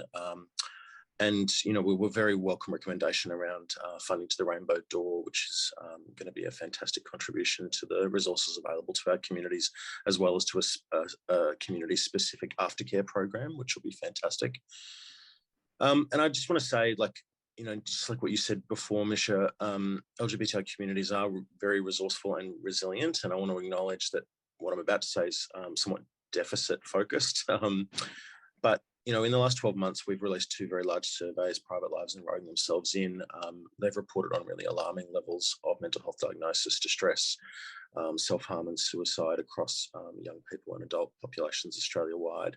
And, we were very welcome recommendation around funding to the Rainbow Door, which is going to be a fantastic contribution to the resources available to our communities, as well as to a community-specific aftercare program, which will be fantastic. And I just want to say, just like what you said before, Mischa, LGBTI communities are very resourceful and resilient, and I want to acknowledge that what I'm about to say is somewhat deficit-focused. But in the last 12 months, we've released 2 very large surveys, Private Lives and Writing Themselves In. They've reported on really alarming levels of mental health diagnosis, distress, self-harm and suicide across young people and adult populations Australia-wide,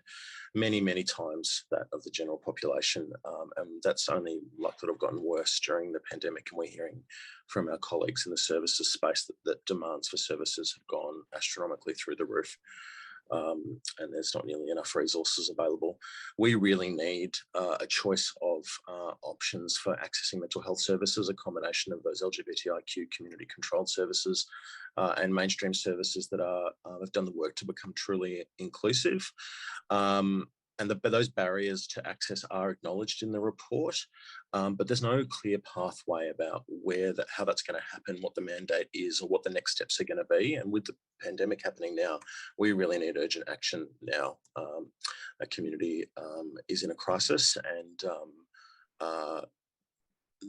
many, many times that of the general population. And that's only likely to have gotten worse during the pandemic. And we're hearing from our colleagues in the services space that demands for services have gone astronomically through the roof. And there's not nearly enough resources available. We really need a choice of options for accessing mental health services, a combination of those LGBTIQ community-controlled services and mainstream services that have done the work to become truly inclusive. And those barriers to access are acknowledged in the report, but there's no clear pathway about how that's going to happen, what the mandate is, or what the next steps are going to be. And with the pandemic happening now, we really need urgent action now. Our community is in a crisis, and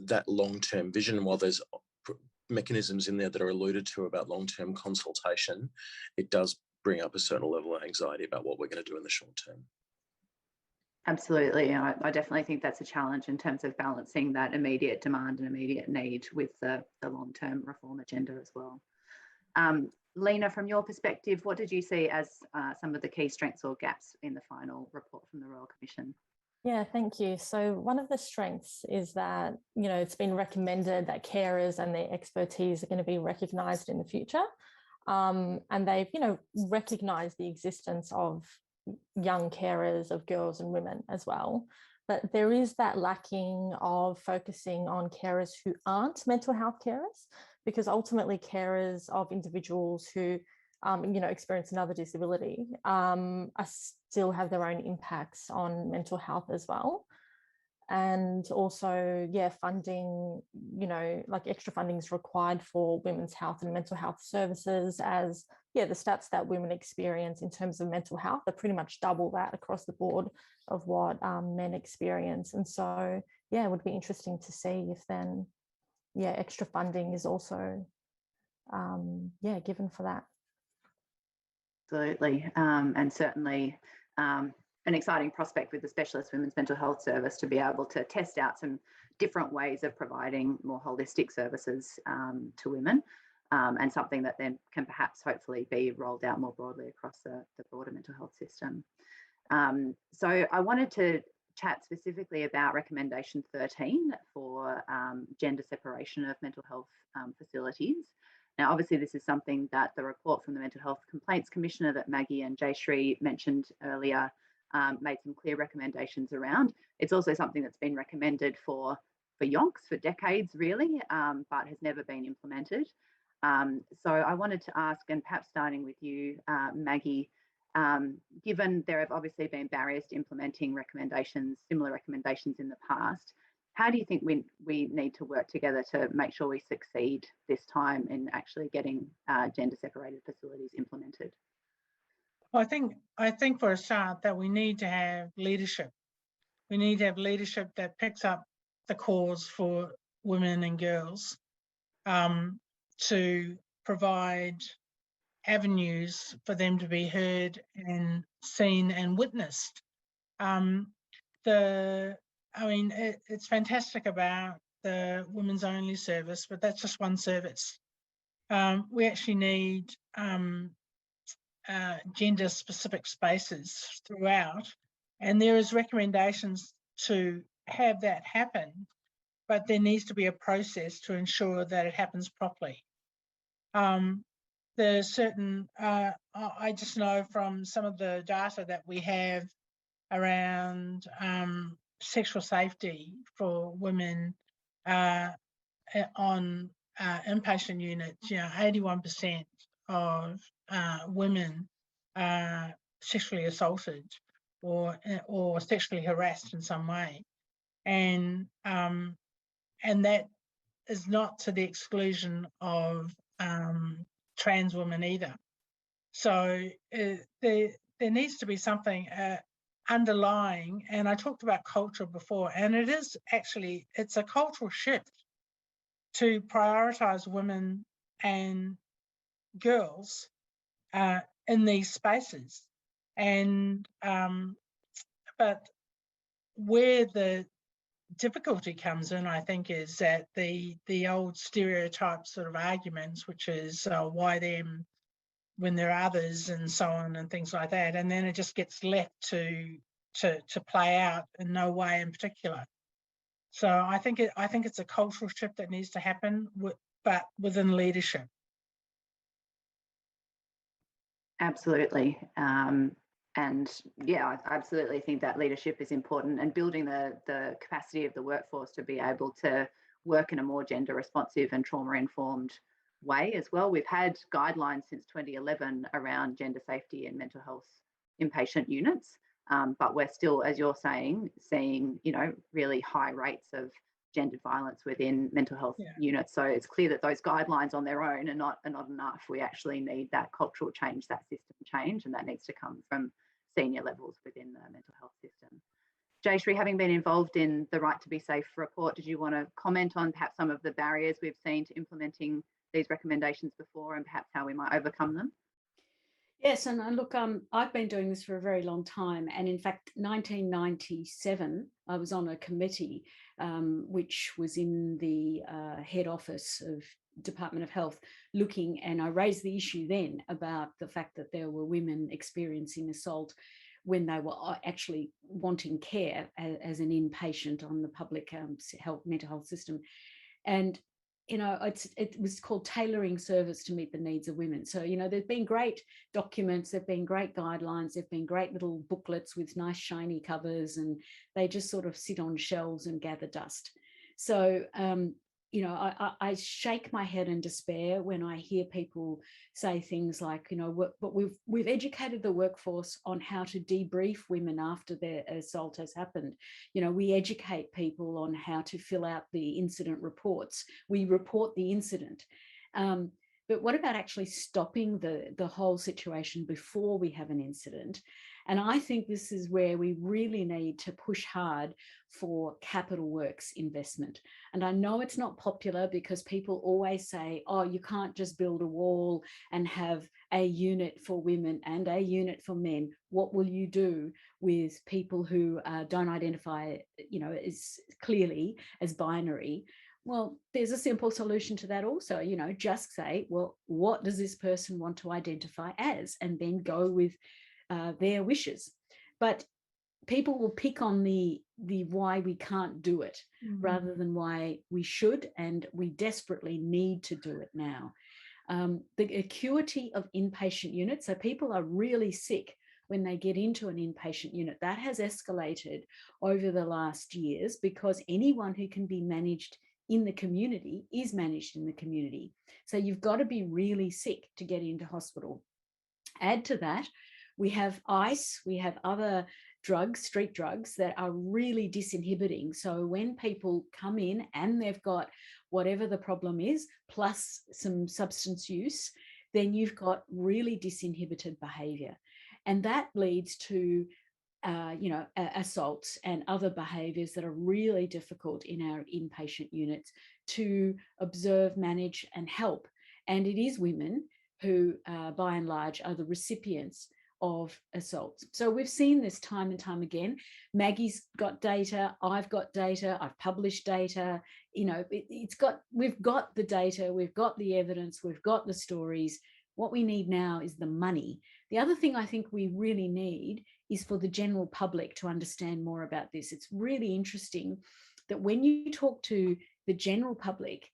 that long-term vision, while there's mechanisms in there that are alluded to about long-term consultation, it does bring up a certain level of anxiety about what we're going to do in the short term. Absolutely. I definitely think that's a challenge in terms of balancing that immediate demand and immediate need with the long-term reform agenda as well. Lena, from your perspective, what did you see as some of the key strengths or gaps in the final report from the Royal Commission? Yeah, thank you. So one of the strengths is that, it's been recommended that carers and their expertise are going to be recognised in the future. And they've, recognised the existence of young carers, of girls and women as well. But there is that lacking of focusing on carers who aren't mental health carers, because ultimately carers of individuals who experience another disability, still have their own impacts on mental health as well. And also, funding, like extra funding is required for women's health and mental health services, as the stats that women experience in terms of mental health are pretty much double that across the board of what men experience. And so, it would be interesting to see if then, extra funding is also, given for that. Absolutely, and certainly an exciting prospect with the Specialist Women's Mental Health Service to be able to test out some different ways of providing more holistic services to women, and something that then can perhaps hopefully be rolled out more broadly across the broader mental health system. So I wanted to chat specifically about recommendation 13 for gender separation of mental health facilities. Now, obviously, this is something that the report from the Mental Health Complaints Commissioner that Maggie and Jayshree mentioned earlier made some clear recommendations around. It's also something that's been recommended for yonks for decades, really, but has never been implemented. So I wanted to ask, and perhaps starting with you, Maggie, given there have obviously been barriers to implementing similar recommendations in the past, how do you think we need to work together to make sure we succeed this time in actually getting gender separated facilities implemented? Well, I think for a start that we need to have leadership. We need to have leadership that picks up the cause for women and girls, to provide avenues for them to be heard and seen and witnessed. It's fantastic about the women's only service, but that's just one service. We actually need gender specific spaces throughout, and there is recommendations to have that happen, but there needs to be a process to ensure that it happens properly. There's certain, I just know from some of the data that we have around sexual safety for women on inpatient units, 81% of women are sexually assaulted or sexually harassed in some way, and that is not to the exclusion of trans women either. So there needs to be something underlying, and I talked about culture before, and it's a cultural shift to prioritise women and girls in these spaces. And but where the difficulty comes in, I think, is that the old stereotype sort of arguments, which is why them when there are others and so on and things like that, and then it just gets left to play out in no way in particular. So I think it's a cultural shift that needs to happen, but within leadership. Absolutely. And I absolutely think that leadership is important, and building the capacity of the workforce to be able to work in a more gender responsive and trauma informed way as well. We've had guidelines since 2011 around gender safety and mental health inpatient units, but we're still, as you're saying, seeing really high rates of gendered violence within mental health units. So it's clear that those guidelines on their own are not enough. We actually need that cultural change, that system change, and that needs to come from senior levels within the mental health system. Jayshree, having been involved in the Right to Be Safe report, did you want to comment on perhaps some of the barriers we've seen to implementing these recommendations before, and perhaps how we might overcome them? Yes, and look, I've been doing this for a very long time, and in fact, 1997, I was on a committee which was in the head office of Department of Health looking, and I raised the issue then about the fact that there were women experiencing assault when they were actually wanting care as an inpatient on the public mental health system. And it was called tailoring service to meet the needs of women. So, there've been great documents, there've been great guidelines, there've been great little booklets with nice shiny covers, and they just sort of sit on shelves and gather dust. So you know, I shake my head in despair when I hear people say things like, you know, but we've educated the workforce on how to debrief women after their assault has happened. You know, we educate people on how to fill out the incident reports. We report the incident. But what about actually stopping the whole situation before we have an incident? And I think this is where we really need to push hard for capital works investment. And I know it's not popular because people always say, oh, you can't just build a wall and have a unit for women and a unit for men. What will you do with people who don't identify, you know, as clearly as binary? Well, there's a simple solution to that also, you know, just say, well, what does this person want to identify as? And then go with their wishes. But people will pick on the why we can't do it rather than why we should, and we desperately need to do it now. The acuity of inpatient units, so people are really sick when they get into an inpatient unit. That has escalated over the last years because anyone who can be managed in the community is managed in the community. So you've got to be really sick to get into hospital. Add to that, we have ICE, we have other drugs, street drugs, that are really disinhibiting. So when people come in and they've got whatever the problem is, plus some substance use, then you've got really disinhibited behaviour. And that leads to you know, assaults and other behaviours that are really difficult in our inpatient units to observe, manage and help. And it is women who, by and large, are the recipients of assaults. So we've seen this time and time again. Maggie's got data, I've got data, I've published data. You know, we've got the data, we've got the evidence, we've got the stories. What we need now is the money. The other thing I think we really need is for the general public to understand more about this. It's really interesting that when you talk to the general public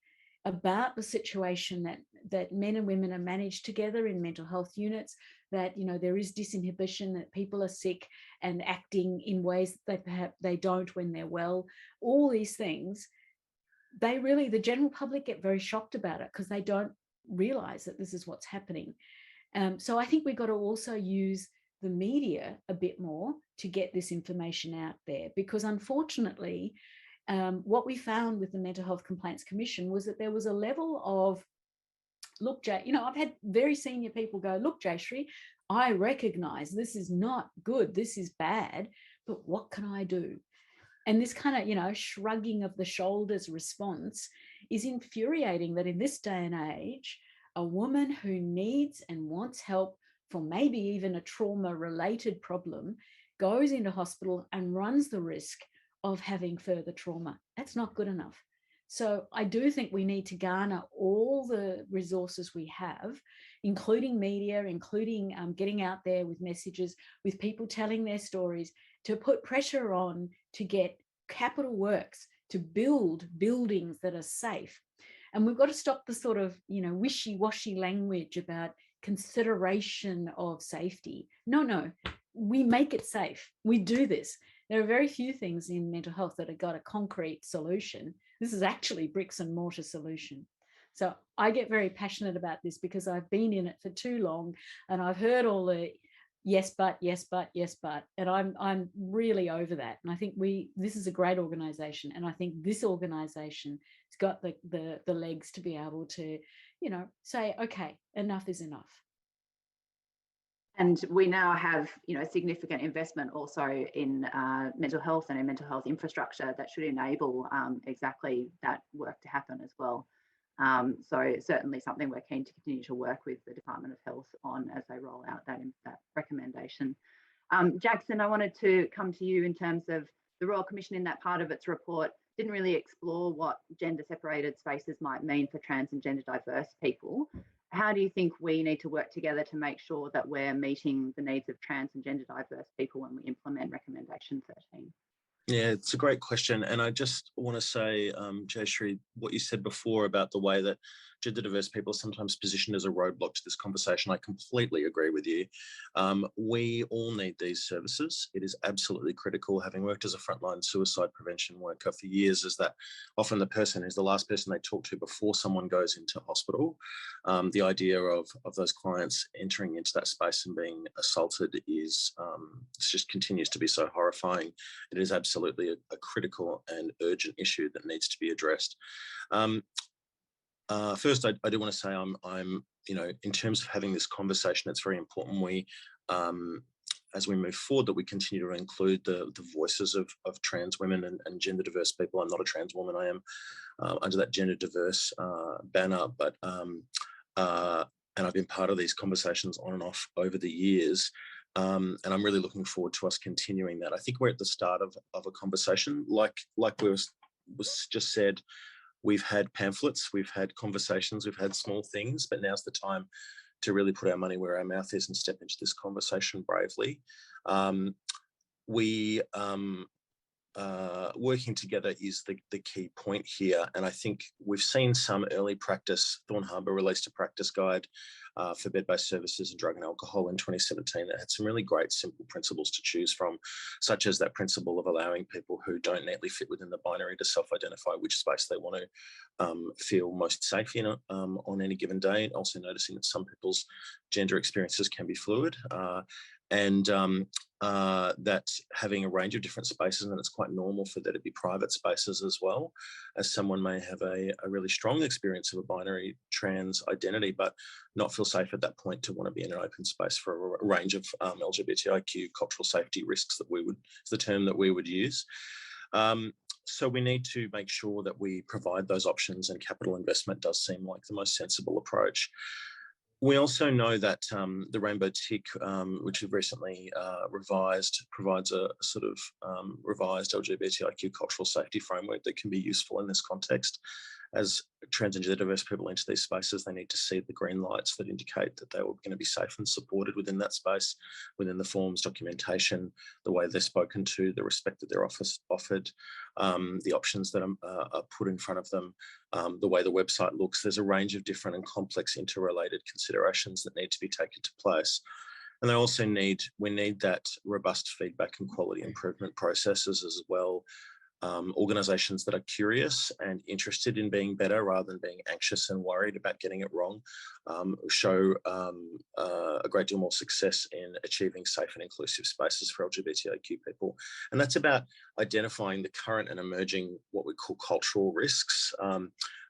about the situation that men and women are managed together in mental health units, that, you know, there is disinhibition, that people are sick and acting in ways that perhaps they don't when they're well, all these things, the general public get very shocked about it because they don't realize that this is what's happening. So I think we've got to also use the media a bit more to get this information out there, because unfortunately, what we found with the Mental Health Complaints Commission was that there was a level of, look, Jay, you know, I've had very senior people go, look, Jayshree, I recognise this is not good, this is bad, but what can I do? And this kind of, you know, shrugging of the shoulders response is infuriating, that in this day and age, a woman who needs and wants help for maybe even a trauma-related problem goes into hospital and runs the risk of having further trauma. That's not good enough. So I do think we need to garner all the resources we have, including media, including getting out there with messages, with people telling their stories, to put pressure on to get capital works to build buildings that are safe. And we've got to stop the sort of, you know, wishy-washy language about consideration of safety. No, we make it safe. We do this. There are very few things in mental health that have got a concrete solution. This is actually bricks and mortar solution. So I get very passionate about this because I've been in it for too long and I've heard all the yes, but, yes, but, yes, but, and I'm really over that. And I think this is a great organisation, and I think this organisation has got the legs to be able to, you know, say, okay, enough is enough. And we now have, you know, significant investment also in mental health and in mental health infrastructure that should enable exactly that work to happen as well. So certainly something we're keen to continue to work with the Department of Health on as they roll out that recommendation. Jackson, I wanted to come to you in terms of the Royal Commission in that part of its report didn't really explore what gender separated spaces might mean for trans and gender diverse people. How do you think we need to work together to make sure that we're meeting the needs of trans and gender diverse people when we implement recommendation 13? Yeah, it's a great question. And I just want to say, Jayashree, what you said before about the way that gender diverse people are sometimes positioned as a roadblock to this conversation, I completely agree with you. We all need these services. It is absolutely critical. Having worked as a frontline suicide prevention worker for years, is that often the person is the last person they talk to before someone goes into hospital. The idea of those clients entering into that space and being assaulted is just continues to be so horrifying. It is absolutely a critical and urgent issue that needs to be addressed. First, I do want to say I'm, in terms of having this conversation, it's very important we, as we move forward, that we continue to include the voices of trans women and gender diverse people. I'm not a trans woman. I am under that gender diverse banner, but and I've been part of these conversations on and off over the years. And I'm really looking forward to us continuing that. I think we're at the start of a conversation, like was just said. We've had pamphlets, we've had conversations, we've had small things, but now's the time to really put our money where our mouth is and step into this conversation bravely. Working together is the key point here. And I think we've seen some early practice. Thorn Harbour released a practice guide for bed-based services and drug and alcohol in 2017 that had some really great simple principles to choose from, such as that principle of allowing people who don't neatly fit within the binary to self-identify which space they want to feel most safe in on any given day. Also noticing that some people's gender experiences can be fluid. And that having a range of different spaces, and it's quite normal for there to be private spaces as well, as someone may have a really strong experience of a binary trans identity, but not feel safe at that point to want to be in an open space for a range of LGBTIQ cultural safety risks that is the term that we would use. So we need to make sure that we provide those options, and capital investment does seem like the most sensible approach. We also know that the Rainbow Tick, which we've recently revised, provides a sort of revised LGBTIQ cultural safety framework that can be useful in this context. As trans and gender diverse people enter these spaces, they need to see the green lights that indicate that they were going to be safe and supported within that space, within the forms, documentation, the way they're spoken to, the respect that they're offered, the options that are put in front of them, the way the website looks. There's a range of different and complex interrelated considerations that need to be taken to place. And we need that robust feedback and quality improvement processes as well. Organisations that are curious and interested in being better rather than being anxious and worried about getting it wrong show a great deal more success in achieving safe and inclusive spaces for LGBTIQ people. And that's about identifying the current and emerging what we call cultural risks,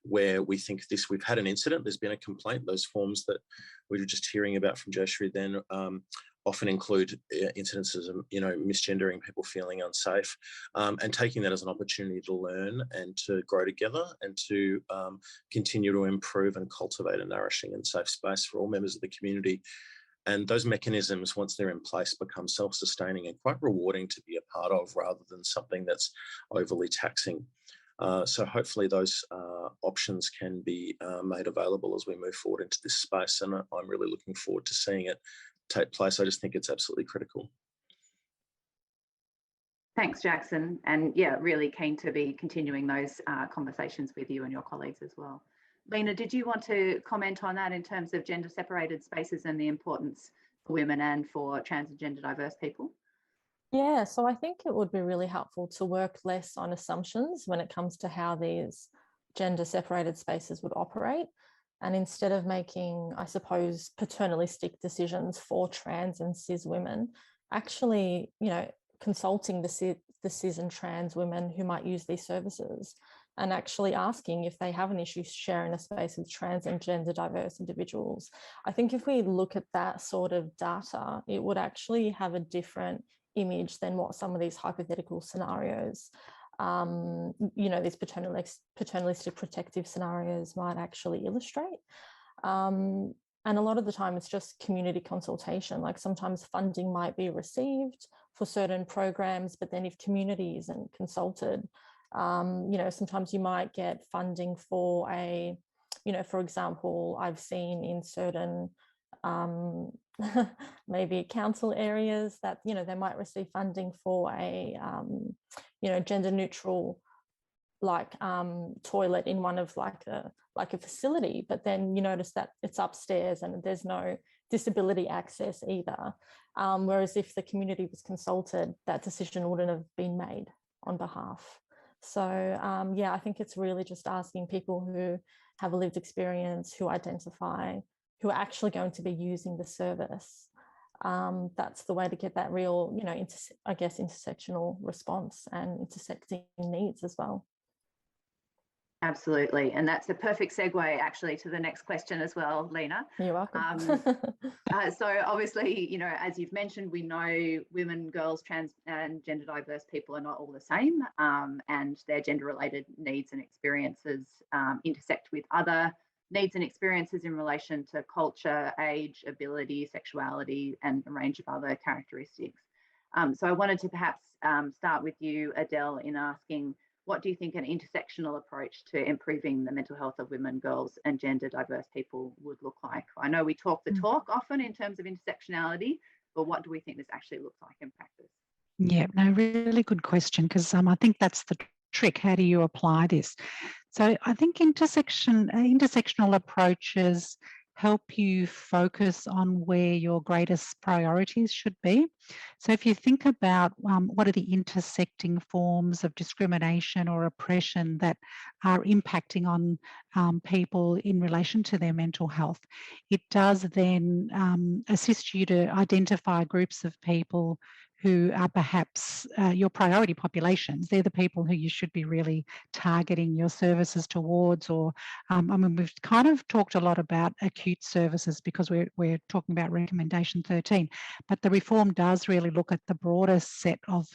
where we think we've had an incident, there's been a complaint. Those forms that we were just hearing about from Jayashree then often include incidences of, misgendering, people feeling unsafe, and taking that as an opportunity to learn and to grow together and to continue to improve and cultivate a nourishing and safe space for all members of the community. And those mechanisms, once they're in place, become self-sustaining and quite rewarding to be a part of, rather than something that's overly taxing. So hopefully those options can be made available as we move forward into this space. And I'm really looking forward to seeing it take place. I just think it's absolutely critical. Thanks, Jackson. And yeah, really keen to be continuing those conversations with you and your colleagues as well. Lena, did you want to comment on that in terms of gender separated spaces and the importance for women and for trans and gender diverse people? Yeah, so I think it would be really helpful to work less on assumptions when it comes to how these gender separated spaces would operate. And instead of making, I suppose, paternalistic decisions for trans and cis women, actually, consulting the cis and trans women who might use these services, and actually asking if they have an issue sharing a space with trans and gender diverse individuals. I think if we look at that sort of data, it would actually have a different image than what some of these hypothetical scenarios, these paternalistic protective scenarios might actually illustrate. And a lot of the time it's just community consultation. Like sometimes funding might be received for certain programs, but then if community isn't consulted, sometimes you might get funding for for example, I've seen in certain maybe council areas that, you know, they might receive funding for a, you know, gender neutral like toilet in one of like a facility, but then you notice that it's upstairs and there's no disability access either. Whereas if the community was consulted, that decision wouldn't have been made on behalf. So yeah, I think it's really just asking people who have a lived experience, who identify, who are actually going to be using the service. That's the way to get that real, you know, I guess, intersectional response and intersecting needs as well. Absolutely. And that's a perfect segue actually to the next question as well, Lena. You're welcome. So obviously, you know, as you've mentioned, we know women, girls, trans and gender diverse people are not all the same, and their gender related needs and experiences intersect with other needs and experiences in relation to culture, age, ability, sexuality, and a range of other characteristics. So I wanted to perhaps start with you, Adele, in asking, what do you think an intersectional approach to improving the mental health of women, girls, and gender diverse people would look like? I know we talk the talk often in terms of intersectionality, but what do we think this actually looks like in practice? Yeah, no, really good question, because I think that's the trick. How do you apply this? So I think intersectional approaches help you focus on where your greatest priorities should be. So if you think about what are the intersecting forms of discrimination or oppression that are impacting on people in relation to their mental health, it does then assist you to identify groups of people who are perhaps your priority populations. They're the people who you should be really targeting your services towards. Or, I mean, we've kind of talked a lot about acute services because we're talking about recommendation 13, but the reform does really look at the broader set of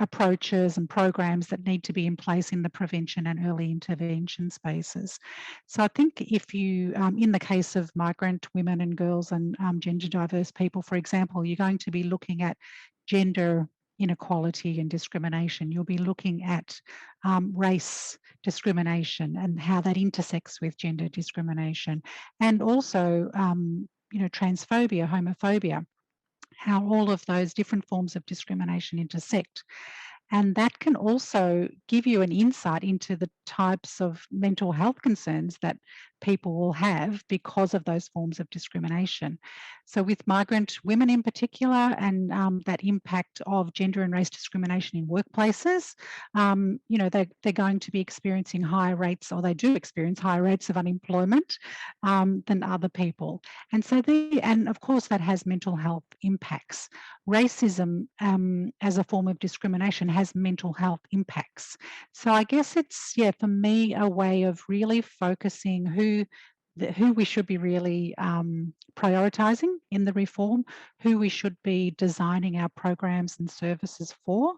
approaches and programs that need to be in place in the prevention and early intervention spaces. So I think if you, in the case of migrant women and girls and gender diverse people, for example, you're going to be looking at gender inequality and discrimination. You'll be looking at race discrimination and how that intersects with gender discrimination, and also, you know, transphobia, homophobia, how all of those different forms of discrimination intersect. And that can also give you an insight into the types of mental health concerns that people will have because of those forms of discrimination. So with migrant women in particular, and that impact of gender and race discrimination in workplaces, you know, they're going to be experiencing higher rates, or they do experience higher rates of unemployment than other people. And so and of course that has mental health impacts. Racism as a form of discrimination has mental health impacts. So I guess it's, yeah, for me, a way of really focusing who we should be really prioritising in the reform, who we should be designing our programs and services for,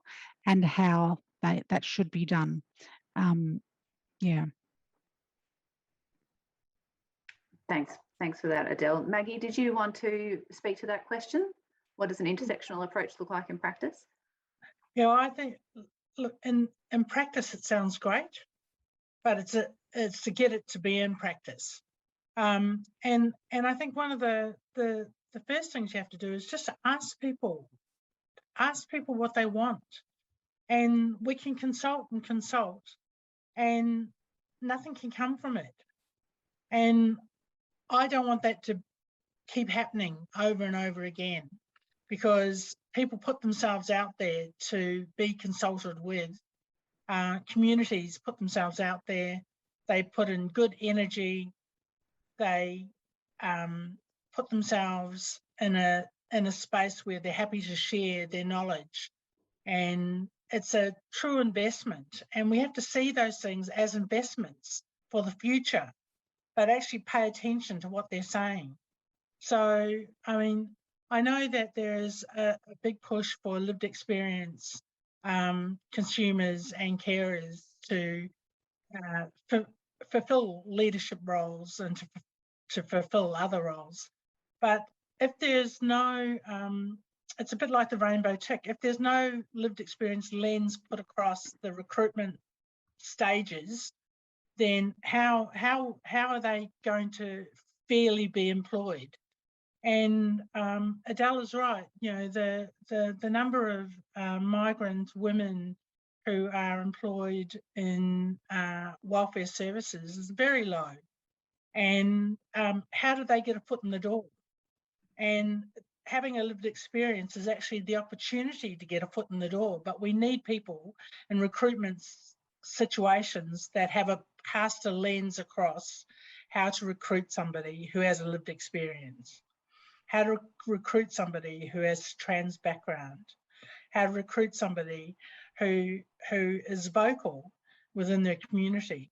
and how that should be done. Yeah. Thanks for that, Adele. Maggie, did you want to speak to that question? What does an intersectional approach look like in practice? Yeah, I think, look, in practice it sounds great, but it's to get it to be in practice. And I think one of the first things you have to do is just to ask people what they want, and we can consult, and nothing can come from it. And I don't want that to keep happening over and over again, because people put themselves out there to be consulted with. Communities put themselves out there. They put in good energy. They put themselves in a space where they're happy to share their knowledge, and it's a true investment. And we have to see those things as investments for the future, but actually pay attention to what they're saying. So, I mean, I know that there is a big push for lived experience consumers and carers to fulfill leadership roles and to fulfill other roles. But if there's no, it's a bit like the rainbow tick. If there's no lived experience lens put across the recruitment stages, then how are they going to fairly be employed? And Adele is right. You know, the number of migrant women who are employed in welfare services is very low. And how do they get a foot in the door? And having a lived experience is actually the opportunity to get a foot in the door. But we need people in recruitment situations that have cast a lens across how to recruit somebody who has a lived experience, how to recruit somebody who has trans background, how to recruit somebody who is vocal within their community.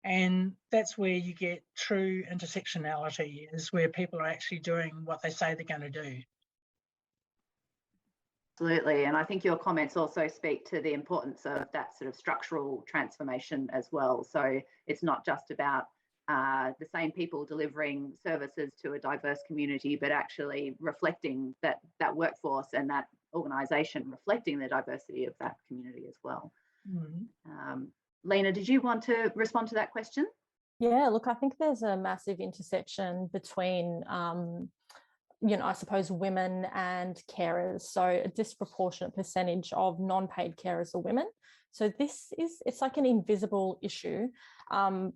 And that's where you get true intersectionality, is where people are actually doing what they say they're going to do. Absolutely. And I think your comments also speak to the importance of that sort of structural transformation as well. So it's not just about the same people delivering services to a diverse community, but actually reflecting that workforce and that organisation reflecting the diversity of that community as well. Mm-hmm. Lena, did you want to respond to that question? Yeah, look, I think there's a massive intersection between, you know, I suppose women and carers. So a disproportionate percentage of non-paid carers are women. So it's like an invisible issue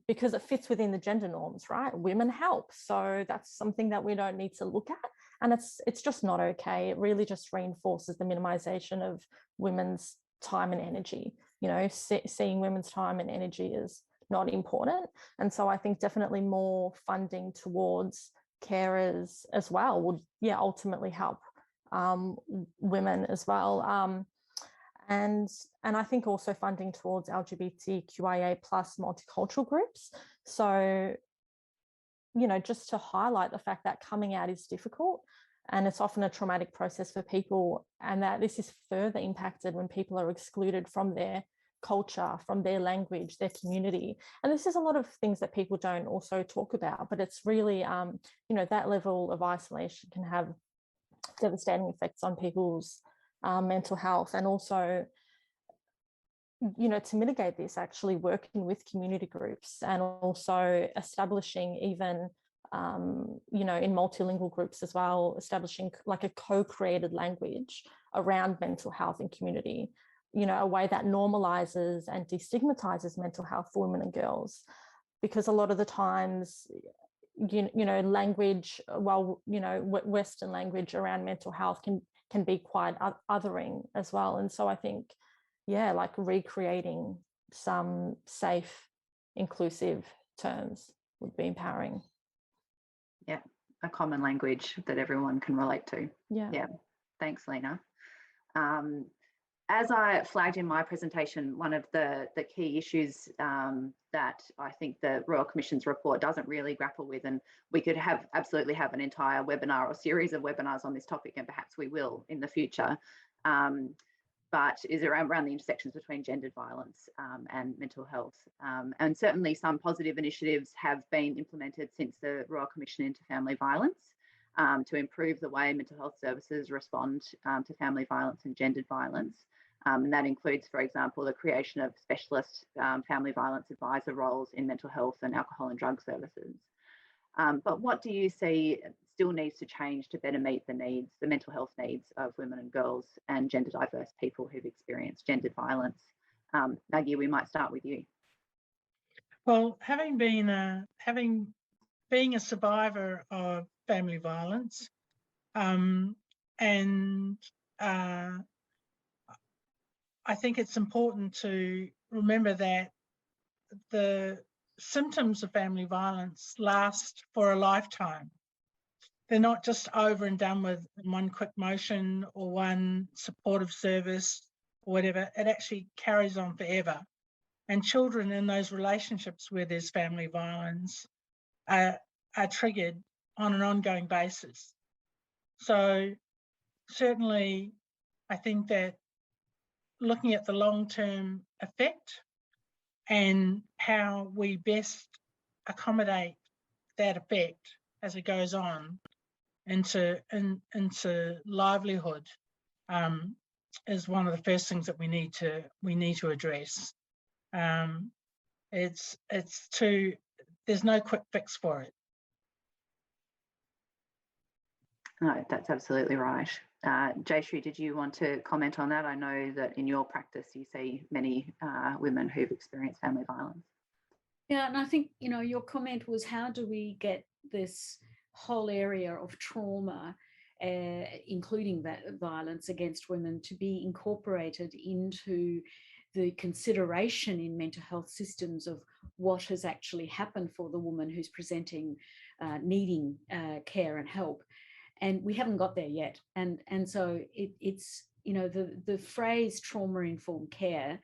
because it fits within the gender norms, right? Women help. So that's something that we don't need to look at. And it's just not okay. It really just reinforces the minimization of women's time and energy. You know, seeing women's time and energy is not important. And so I think definitely more funding towards carers as well would, yeah, ultimately help women as well. And I think also funding towards LGBTQIA+ multicultural groups. So, you know, just to highlight the fact that coming out is difficult and it's often a traumatic process for people, and that this is further impacted when people are excluded from their culture, from their language, their community. And this is a lot of things that people don't also talk about, but it's really, you know, that level of isolation can have devastating effects on people's mental health. And also, you know, to mitigate this, actually working with community groups and also establishing even, you know, in multilingual groups as well, establishing like a co-created language around mental health and community, you know, a way that normalizes and destigmatizes mental health for women and girls. Because a lot of the times, you know, language, well, you know, Western language around mental health can be quite othering as well. And so I think, yeah, like recreating some safe, inclusive terms would be empowering. Yeah, a common language that everyone can relate to. Yeah. Thanks, Lena. As I flagged in my presentation, one of the key issues that I think the Royal Commission's report doesn't really grapple with, and we could absolutely have an entire webinar or series of webinars on this topic, and perhaps we will in the future, but is around the intersections between gendered violence and mental health. And certainly some positive initiatives have been implemented since the Royal Commission into Family Violence to improve the way mental health services respond to family violence and gendered violence. And that includes, for example, the creation of specialist family violence advisor roles in mental health and alcohol and drug services. But what do you see still needs to change to better meet the mental health needs of women and girls and gender diverse people who've experienced gendered violence? Maggie, we might start with you. Well, being a survivor of family violence, and I think it's important to remember that the symptoms of family violence last for a lifetime. They're not just over and done with one quick motion or one supportive service or whatever. It actually carries on forever. And children in those relationships where there's family violence are triggered on an ongoing basis. So certainly, I think that looking at the long-term effect and how we best accommodate that effect as it goes on into livelihood is one of the first things that we need to address. There's no quick fix for it. No, that's absolutely right. Jayshree, did you want to comment on that? I know that in your practice you see many women who've experienced family violence. Yeah, and I think, you know, your comment was, how do we get this whole area of trauma, including that violence against women, to be incorporated into the consideration in mental health systems of what has actually happened for the woman who's presenting, needing care and help. And we haven't got there yet. And so it's, you know, the phrase trauma-informed care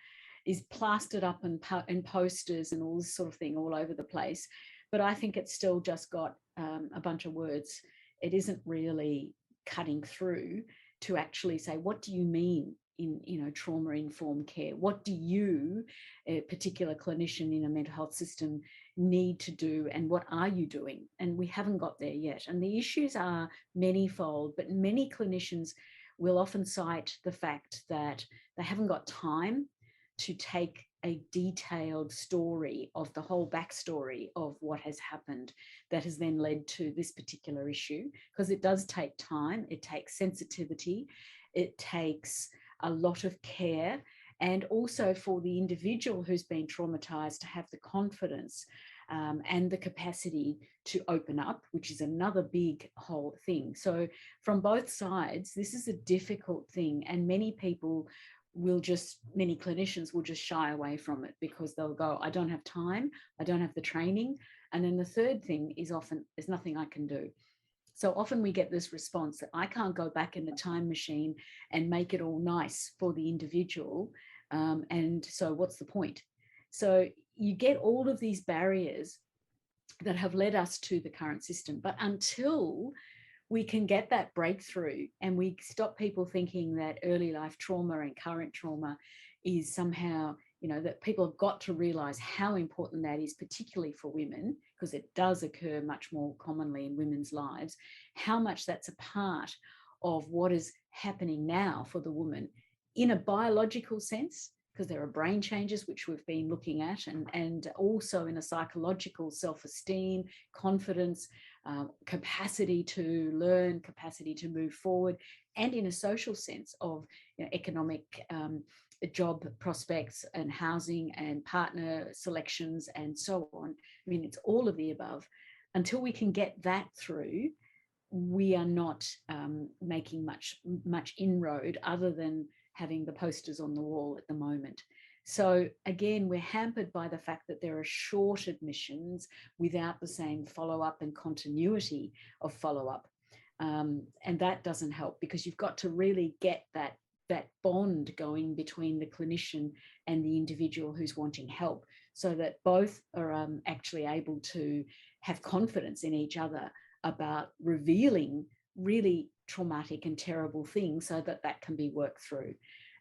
is plastered up in posters and all this sort of thing all over the place. But I think it's still just got a bunch of words. It isn't really cutting through to actually say, what do you mean in, you know, trauma-informed care? What do you, a particular clinician in a mental health system, need to do, and what are you doing? And we haven't got there yet. And the issues are manyfold, but many clinicians will often cite the fact that they haven't got time to take a detailed story of the whole backstory of what has happened that has then led to this particular issue, because it does take time, it takes sensitivity, it takes a lot of care, and also for the individual who's been traumatized to have the confidence and the capacity to open up, which is another big whole thing. So from both sides, this is a difficult thing, and many people many clinicians will just shy away from it because they'll go, I don't have time, I don't have the training. And then the third thing is often, there's nothing I can do. So often we get this response that I can't go back in the time machine and make it all nice for the individual. And so what's the point? So you get all of these barriers that have led us to the current system. But until we can get that breakthrough and we stop people thinking that early life trauma and current trauma is somehow, you know, that people have got to realize how important that is, particularly for women, because it does occur much more commonly in women's lives, how much that's a part of what is happening now for the woman in a biological sense, because there are brain changes which we've been looking at, and also in a psychological self-esteem, confidence, capacity to learn, capacity to move forward, and in a social sense of, you know, economic job prospects and housing and partner selections and so on. I mean, it's all of the above. Until we can get that through, we are not making much inroad other than having the posters on the wall at the moment. So again, we're hampered by the fact that there are short admissions without the same follow-up and continuity of follow-up. And that doesn't help, because you've got to really get that bond going between the clinician and the individual who's wanting help, so that both are actually able to have confidence in each other about revealing really traumatic and terrible things, so that that can be worked through.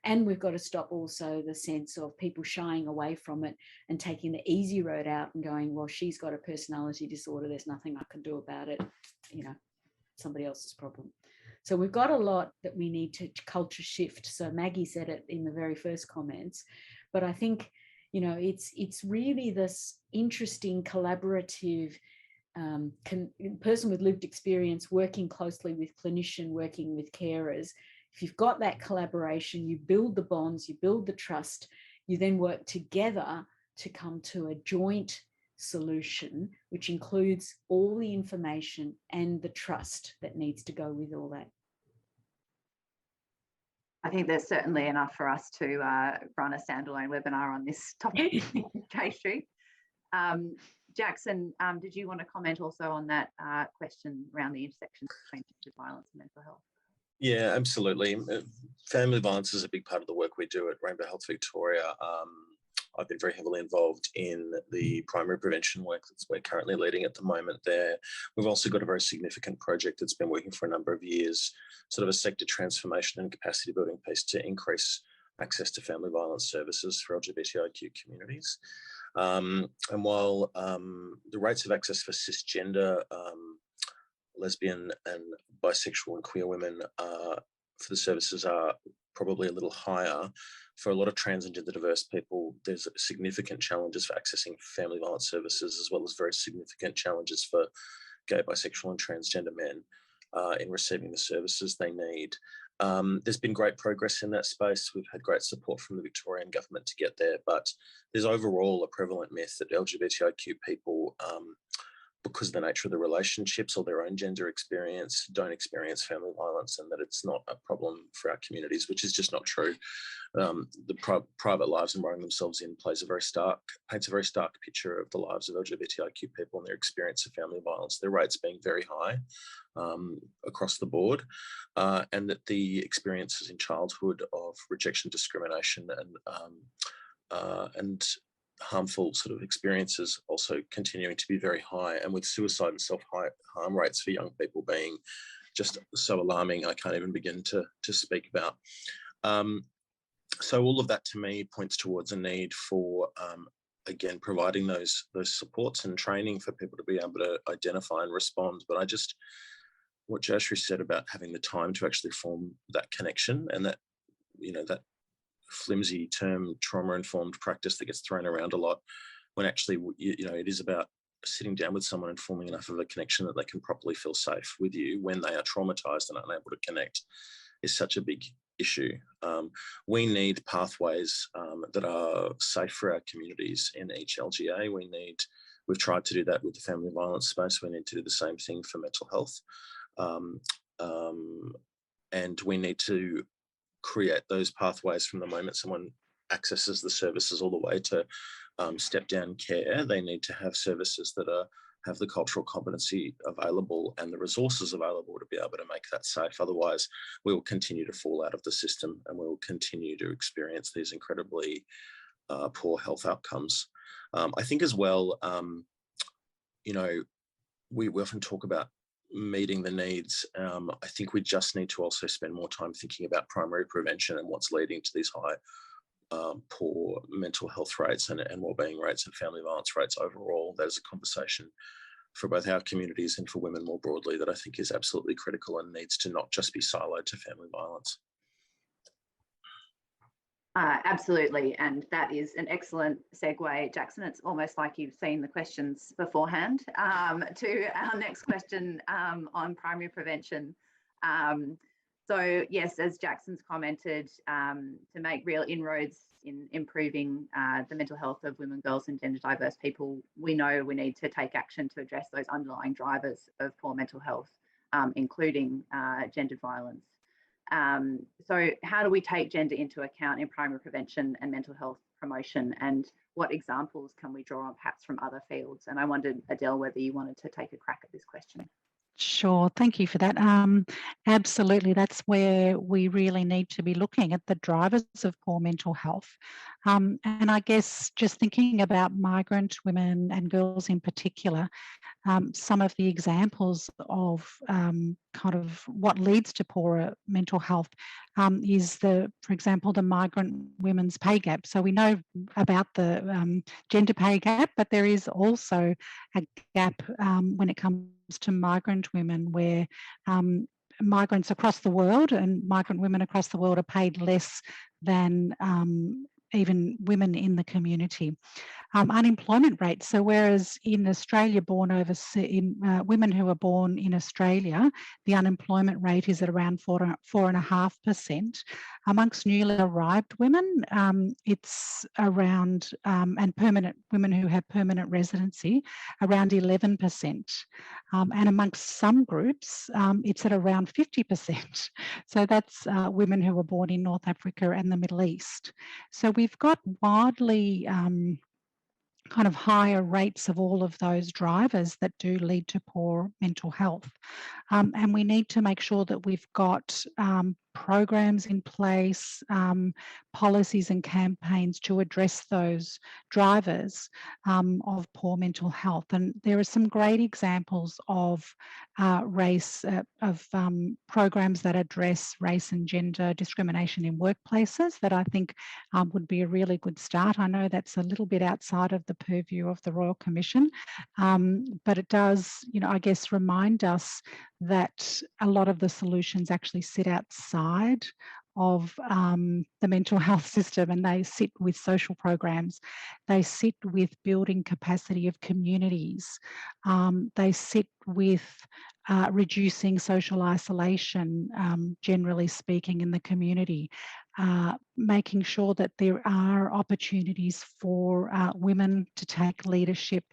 And we've got to stop also the sense of people shying away from it and taking the easy road out and going, well, she's got a personality disorder, there's nothing I can do about it, you know, somebody else's problem. So we've got a lot that we need to culture shift. So Maggie said it in the very first comments, but I think, you know, it's really this interesting collaborative person with lived experience working closely with clinician, working with carers. If you've got that collaboration, you build the bonds, you build the trust, you then work together to come to a joint solution, which includes all the information and the trust that needs to go with all that. I think there's certainly enough for us to run a standalone webinar on this topic, Jayshree. Jackson, did you want to comment also on that question around the intersections between violence and mental health? Yeah, absolutely. Family violence is a big part of the work we do at Rainbow Health Victoria. I've been very heavily involved in the primary prevention work that we're currently leading at the moment there. We've also got a very significant project that's been working for a number of years, sort of a sector transformation and capacity building piece to increase access to family violence services for LGBTIQ communities. And while the rates of access for cisgender, lesbian and bisexual and queer women for the services are probably a little higher, for a lot of trans and gender diverse people, there's significant challenges for accessing family violence services, as well as very significant challenges for gay, bisexual and transgender men. in receiving the services they need. There's been great progress in that space. We've had great support from the Victorian government to get there, but there's overall a prevalent myth that LGBTIQ people, because of the nature of the relationships or their own gender experience, don't experience family violence, and that it's not a problem for our communities, which is just not true. The private lives and running themselves in paints a very stark picture of the lives of LGBTIQ people and their experience of family violence, their rates being very high across the board, and that the experiences in childhood of rejection, discrimination, and harmful sort of experiences also continuing to be very high, and with suicide and self-harm rates for young people being just so alarming, I can't even begin to speak about. So all of that to me points towards a need for, again, providing those supports and training for people to be able to identify and respond. But what Jashri said about having the time to actually form that connection, and that, that flimsy term trauma-informed practice that gets thrown around a lot, when actually, it is about sitting down with someone and forming enough of a connection that they can properly feel safe with you when they are traumatized and unable to connect, is such a big issue. We need pathways that are safe for our communities in each LGA. We've tried to do that with the family violence space. We need to do the same thing for mental health. And we need to create those pathways from the moment someone accesses the services all the way to step down care. They need to have services that have the cultural competency available and the resources available to be able to make that safe. Otherwise, we will continue to fall out of the system, and we will continue to experience these incredibly poor health outcomes. I think as well, we often talk about meeting the needs. I think we just need to also spend more time thinking about primary prevention and what's leading to these high poor mental health rates and wellbeing rates and family violence rates overall. That is a conversation for both our communities and for women more broadly that I think is absolutely critical and needs to not just be siloed to family violence. Absolutely, and that is an excellent segue, Jackson. It's almost like you've seen the questions beforehand to our next question on primary prevention. So yes, as Jackson's commented, to make real inroads in improving the mental health of women, girls and gender diverse people, we know we need to take action to address those underlying drivers of poor mental health, including gendered violence. So how do we take gender into account in primary prevention and mental health promotion, and what examples can we draw on perhaps from other fields? And I wondered, Adele, whether you wanted to take a crack at this question. Sure, thank you for that. Absolutely, that's where we really need to be looking at the drivers of poor mental health. And I guess just thinking about migrant women and girls in particular, some of the examples of kind of what leads to poorer mental health is for example, the migrant women's pay gap. So we know about the gender pay gap, but there is also a gap when it comes to migrant women, where migrants across the world and migrant women across the world are paid less than even women in the community. Unemployment rates. So whereas in Australia, women who are born in Australia, the unemployment rate is at around 4.5%. Amongst newly arrived women, it's around, and women who have permanent residency, around 11%. And amongst some groups, it's at around 50%. So that's women who were born in North Africa and the Middle East. So we've got wildly kind of higher rates of all of those drivers that do lead to poor mental health. And we need to make sure that we've got programs in place, policies and campaigns to address those drivers of poor mental health. And there are some great examples of programs that address race and gender discrimination in workplaces that I think would be a really good start. I know that's a little bit outside of the purview of the Royal Commission, but it does, I guess, remind us that a lot of the solutions actually sit outside of the mental health system, and they sit with social programs. They sit with building capacity of communities. They sit with reducing social isolation, generally speaking, in the community, making sure that there are opportunities for women to take leadership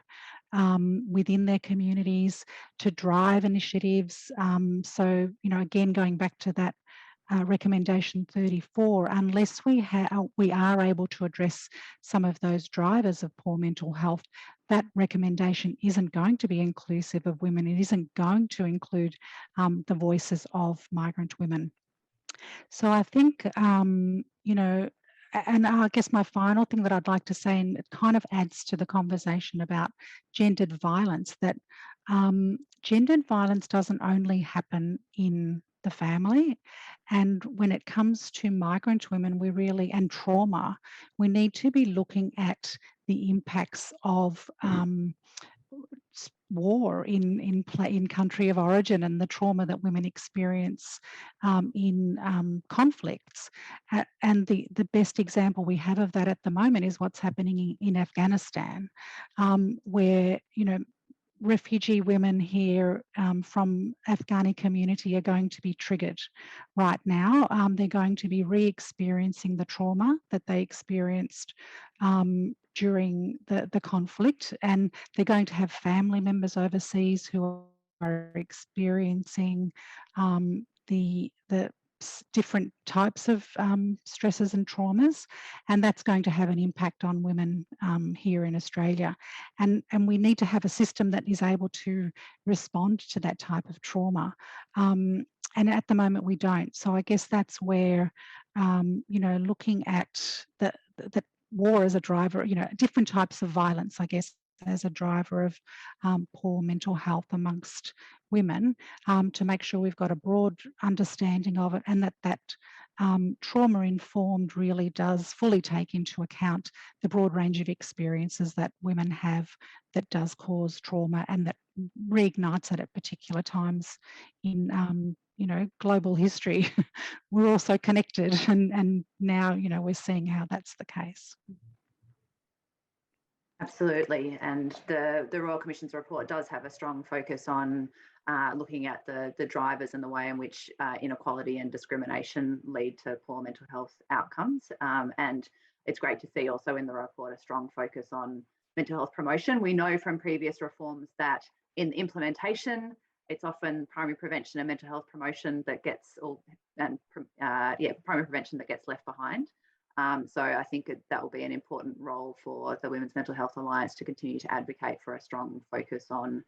within their communities, to drive initiatives. So, again, going back to that recommendation 34, unless we are able to address some of those drivers of poor mental health, that recommendation isn't going to be inclusive of women. It isn't going to include the voices of migrant women. So I think, and I guess my final thing that I'd like to say, and it kind of adds to the conversation about gendered violence, that gendered violence doesn't only happen in the family. And when it comes to migrant women, and trauma, we need to be looking at the impacts of war in country of origin, and the trauma that women experience in conflicts. And the best example we have of that at the moment is what's happening in Afghanistan, where refugee women here from Afghani community are going to be triggered right now. They're going to be re-experiencing the trauma that they experienced during the conflict, and they're going to have family members overseas who are experiencing the different types of stresses and traumas, and that's going to have an impact on women here in Australia. And we need to have a system that is able to respond to that type of trauma. And at the moment we don't. So I guess that's where, looking at the war as a driver, different types of violence, I guess, as a driver of poor mental health amongst women, to make sure we've got a broad understanding of it, and that trauma-informed really does fully take into account the broad range of experiences that women have that does cause trauma, and that reignites it at particular times in global history. We're also connected, and now we're seeing how that's the case. Absolutely, and the Royal Commission's report does have a strong focus on looking at the drivers and the way in which inequality and discrimination lead to poor mental health outcomes. And it's great to see also in the report a strong focus on mental health promotion. We know from previous reforms that in implementation, it's often primary prevention and mental health promotion that gets, primary prevention that gets left behind. So I think that will be an important role for the Women's Mental Health Alliance to continue to advocate for a strong focus on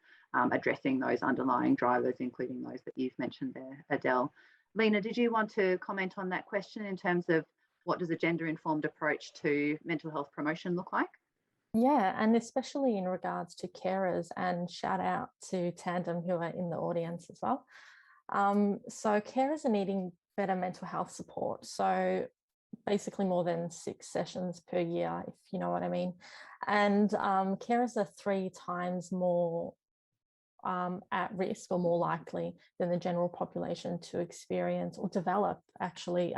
addressing those underlying drivers, including those that you've mentioned there, Adele. Lena, did you want to comment on that question in terms of what does a gender-informed approach to mental health promotion look like? Yeah, and especially in regards to carers, and shout out to Tandem who are in the audience as well. So carers are needing better mental health support. So basically more than 6 sessions per year, if you know what I mean. And carers are 3 times more at risk, or more likely than the general population, to experience or develop actually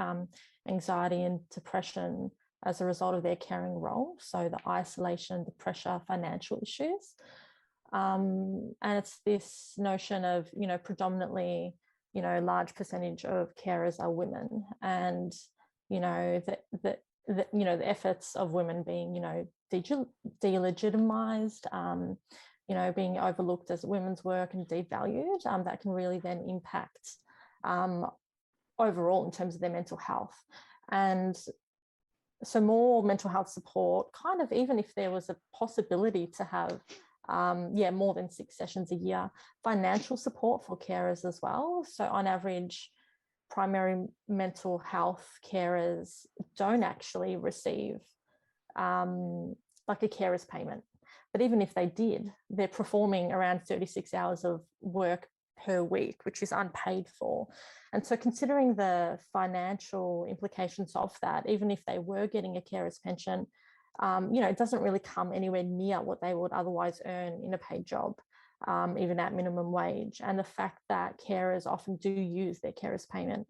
anxiety and depression as a result of their caring role. So the isolation, the pressure, financial issues. And it's this notion of, predominantly, large percentage of carers are women, and the efforts of women being, delegitimized, being overlooked as women's work and devalued, that can really then impact overall in terms of their mental health. And so more mental health support, kind of, even if there was a possibility to have more than 6 sessions a year, financial support for carers as well. So on average, primary mental health carers don't actually receive like a carer's payment. But even if they did, they're performing around 36 hours of work per week, which is unpaid for. And so considering the financial implications of that, even if they were getting a carer's pension, it doesn't really come anywhere near what they would otherwise earn in a paid job, even at minimum wage. And the fact that carers often do use their carer's payment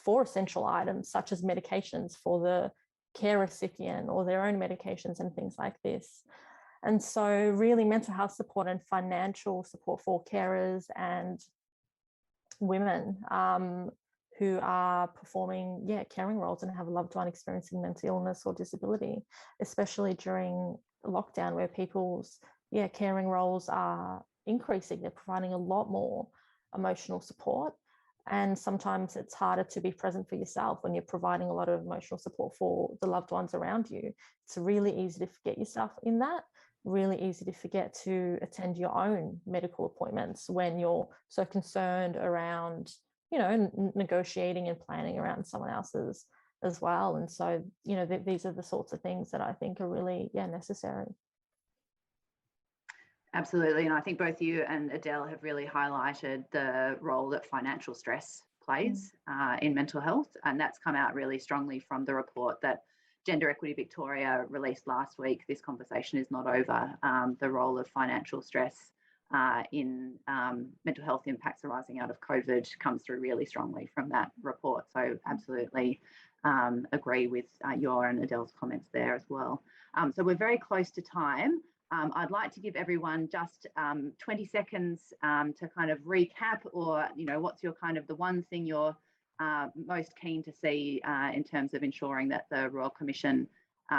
for essential items such as medications for the care recipient or their own medications and things like this. And so really mental health support and financial support for carers and women who are performing caring roles and have a loved one experiencing mental illness or disability, especially during lockdown where people's caring roles are increasing. They're providing a lot more emotional support, and sometimes it's harder to be present for yourself when you're providing a lot of emotional support for the loved ones around you. It's really easy to forget yourself in that, really easy to forget to attend your own medical appointments when you're so concerned around, you know, negotiating and planning around someone else's as well. And so, you know, these are the sorts of things that I think are really, necessary. Absolutely. And I think both you and Adele have really highlighted the role that financial stress plays in mental health. And that's come out really strongly from the report that Gender Equity Victoria released last week. This conversation is not over. The role of financial stress in mental health impacts arising out of COVID comes through really strongly from that report. So absolutely agree with your and Adele's comments there as well. So we're very close to time. I'd like to give everyone just 20 seconds to kind of recap, or, you know, what's your kind of the one thing you're most keen to see in terms of ensuring that the Royal Commission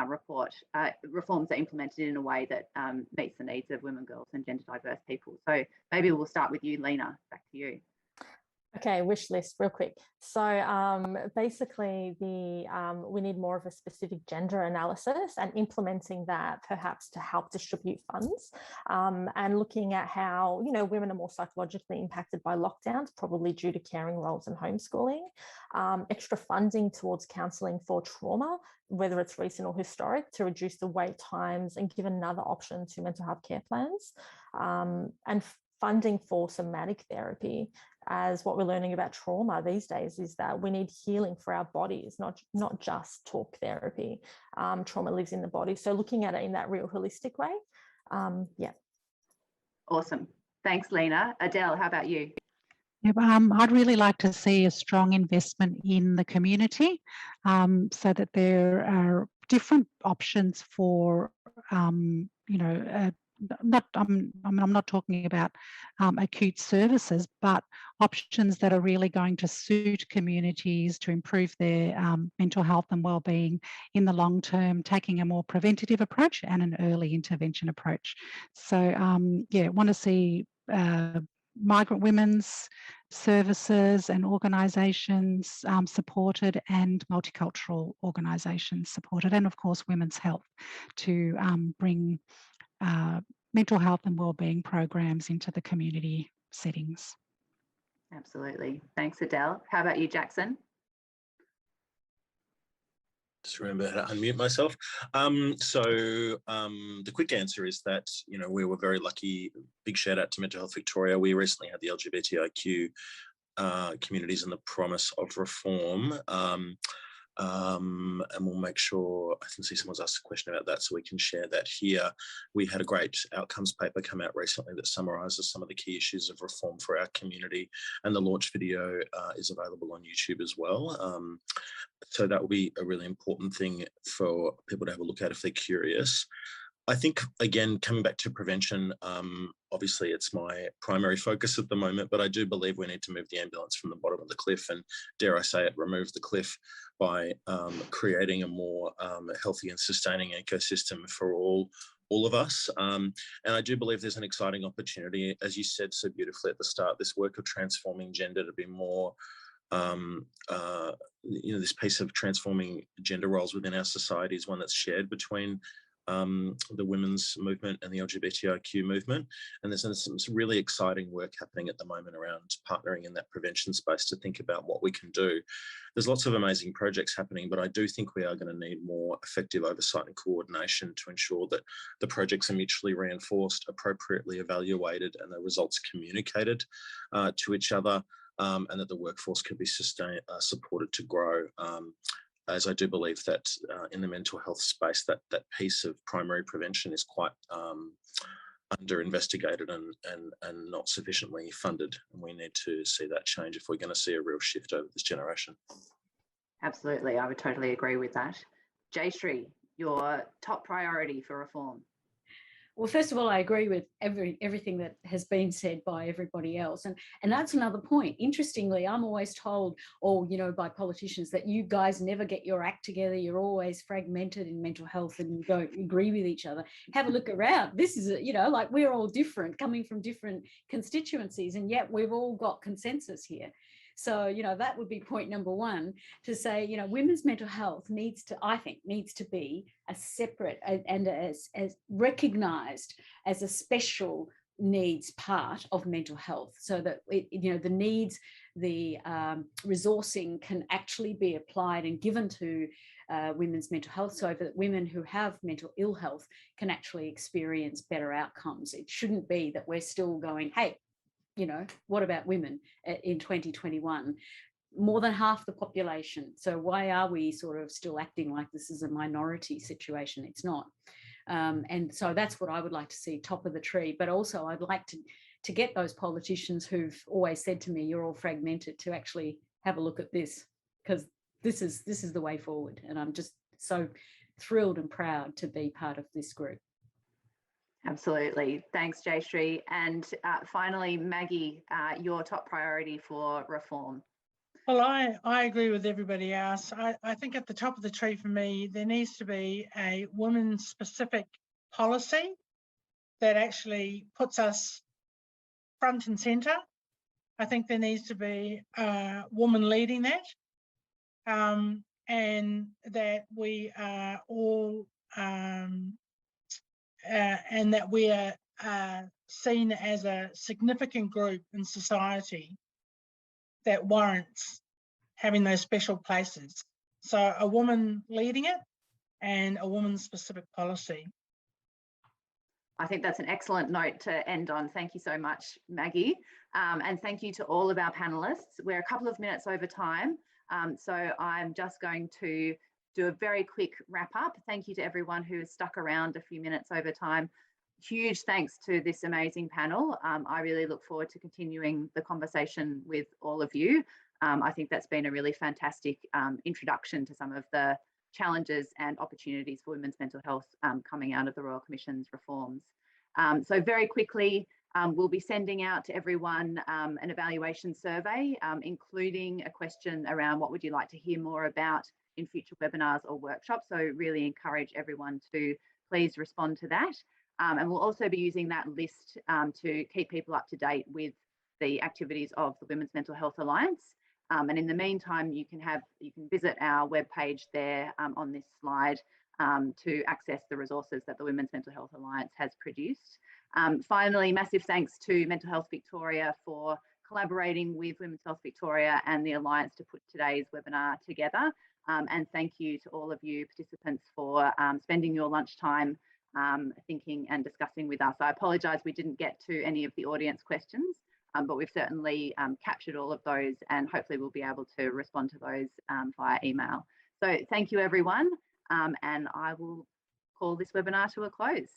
report reforms are implemented in a way that meets the needs of women, girls and gender diverse people. So maybe we'll start with you, Lena. Back to you. Okay, wish list real quick. So basically we need more of a specific gender analysis and implementing that perhaps to help distribute funds and looking at how, you know, women are more psychologically impacted by lockdowns, probably due to caring roles and homeschooling, extra funding towards counselling for trauma, whether it's recent or historic, to reduce the wait times and give another option to mental health care plans, and funding for somatic therapy, as what we're learning about trauma these days is that we need healing for our bodies, not just talk therapy. Trauma lives in the body. So looking at it in that real holistic way. Awesome. Thanks, Lena. Adele, how about you? Yeah, I'd really like to see a strong investment in the community so that there are different options for, you know, I'm not talking about acute services, but options that are really going to suit communities to improve their mental health and well-being in the long term, taking a more preventative approach and an early intervention approach. So want to see migrant women's services and organisations supported, and multicultural organisations supported, and of course women's health, to bring mental health and wellbeing programs into the community settings. Absolutely. Thanks, Adele. How about you, Jackson? Just remember how to unmute myself. The quick answer is that, you know, we were very lucky. Big shout out to Mental Health Victoria. We recently had the LGBTIQ communities and the promise of reform. And we'll make sure, I can see someone's asked a question about that, so we can share that here. We had a great outcomes paper come out recently that summarises some of the key issues of reform for our community, and the launch video is available on YouTube as well. So that will be a really important thing for people to have a look at if they're curious. I think, again, coming back to prevention, obviously it's my primary focus at the moment, but I do believe we need to move the ambulance from the bottom of the cliff, and dare I say it, remove the cliff by creating a more healthy and sustaining ecosystem for all of us. And I do believe there's an exciting opportunity, as you said so beautifully at the start, this work of transforming gender to be more you know, this piece of transforming gender roles within our society is one that's shared between the women's movement and the LGBTIQ movement. And there's some really exciting work happening at the moment around partnering in that prevention space to think about what we can do. There's lots of amazing projects happening, but I do think we are going to need more effective oversight and coordination to ensure that the projects are mutually reinforced, appropriately evaluated, and the results communicated to each other, and that the workforce can be supported to grow. As I do believe that in the mental health space, that piece of primary prevention is quite under-investigated and not sufficiently funded. And we need to see that change if we're going to see a real shift over this generation. Absolutely, I would totally agree with that. Jayshree, your top priority for reform? Well, first of all, I agree with everything that has been said by everybody else. And that's another point. Interestingly, I'm always told, by politicians that you guys never get your act together. You're always fragmented in mental health and you don't agree with each other. Have a look around. This is, like we're all different, coming from different constituencies, and yet we've all got consensus here. So, that would be point number one, to say, women's mental health needs to be a separate and as recognised as a special needs part of mental health, so that the needs, the resourcing can actually be applied and given to women's mental health, so that women who have mental ill health can actually experience better outcomes. It shouldn't be that we're still going, hey, what about women in 2021? More than half the population. So why are we sort of still acting like this is a minority situation? It's not. And so that's what I would like to see, top of the tree. But also I'd like to get those politicians who've always said to me, you're all fragmented, to actually have a look at this, because this is the way forward. And I'm just so thrilled and proud to be part of this group. Absolutely. Thanks, Jayshree. And finally, Maggie, your top priority for reform? Well, I agree with everybody else. I think at the top of the tree for me, there needs to be a women-specific policy that actually puts us front and centre. I think there needs to be a woman leading that, and that we are all and that we are seen as a significant group in society that warrants having those special places. So a woman leading it and a woman-specific policy. I think that's an excellent note to end on. Thank you so much, Maggie. And thank you to all of our panelists. We're a couple of minutes over time, so I'm just going to do a very quick wrap up. Thank you to everyone who has stuck around a few minutes over time. Huge thanks to this amazing panel. I really look forward to continuing the conversation with all of you. I think that's been a really fantastic introduction to some of the challenges and opportunities for women's mental health coming out of the Royal Commission's reforms. So very quickly, we'll be sending out to everyone an evaluation survey, including a question around what would you like to hear more about in future webinars or workshops. So really encourage everyone to please respond to that. And we'll also be using that list to keep people up to date with the activities of the Women's Mental Health Alliance. And in the meantime, you can visit our webpage there on this slide to access the resources that the Women's Mental Health Alliance has produced. Finally, massive thanks to Mental Health Victoria for collaborating with Women's Health Victoria and the Alliance to put today's webinar together. And thank you to all of you participants for spending your lunchtime thinking and discussing with us. I apologise we didn't get to any of the audience questions, but we've certainly captured all of those, and hopefully we'll be able to respond to those via email. So thank you, everyone, and I will call this webinar to a close.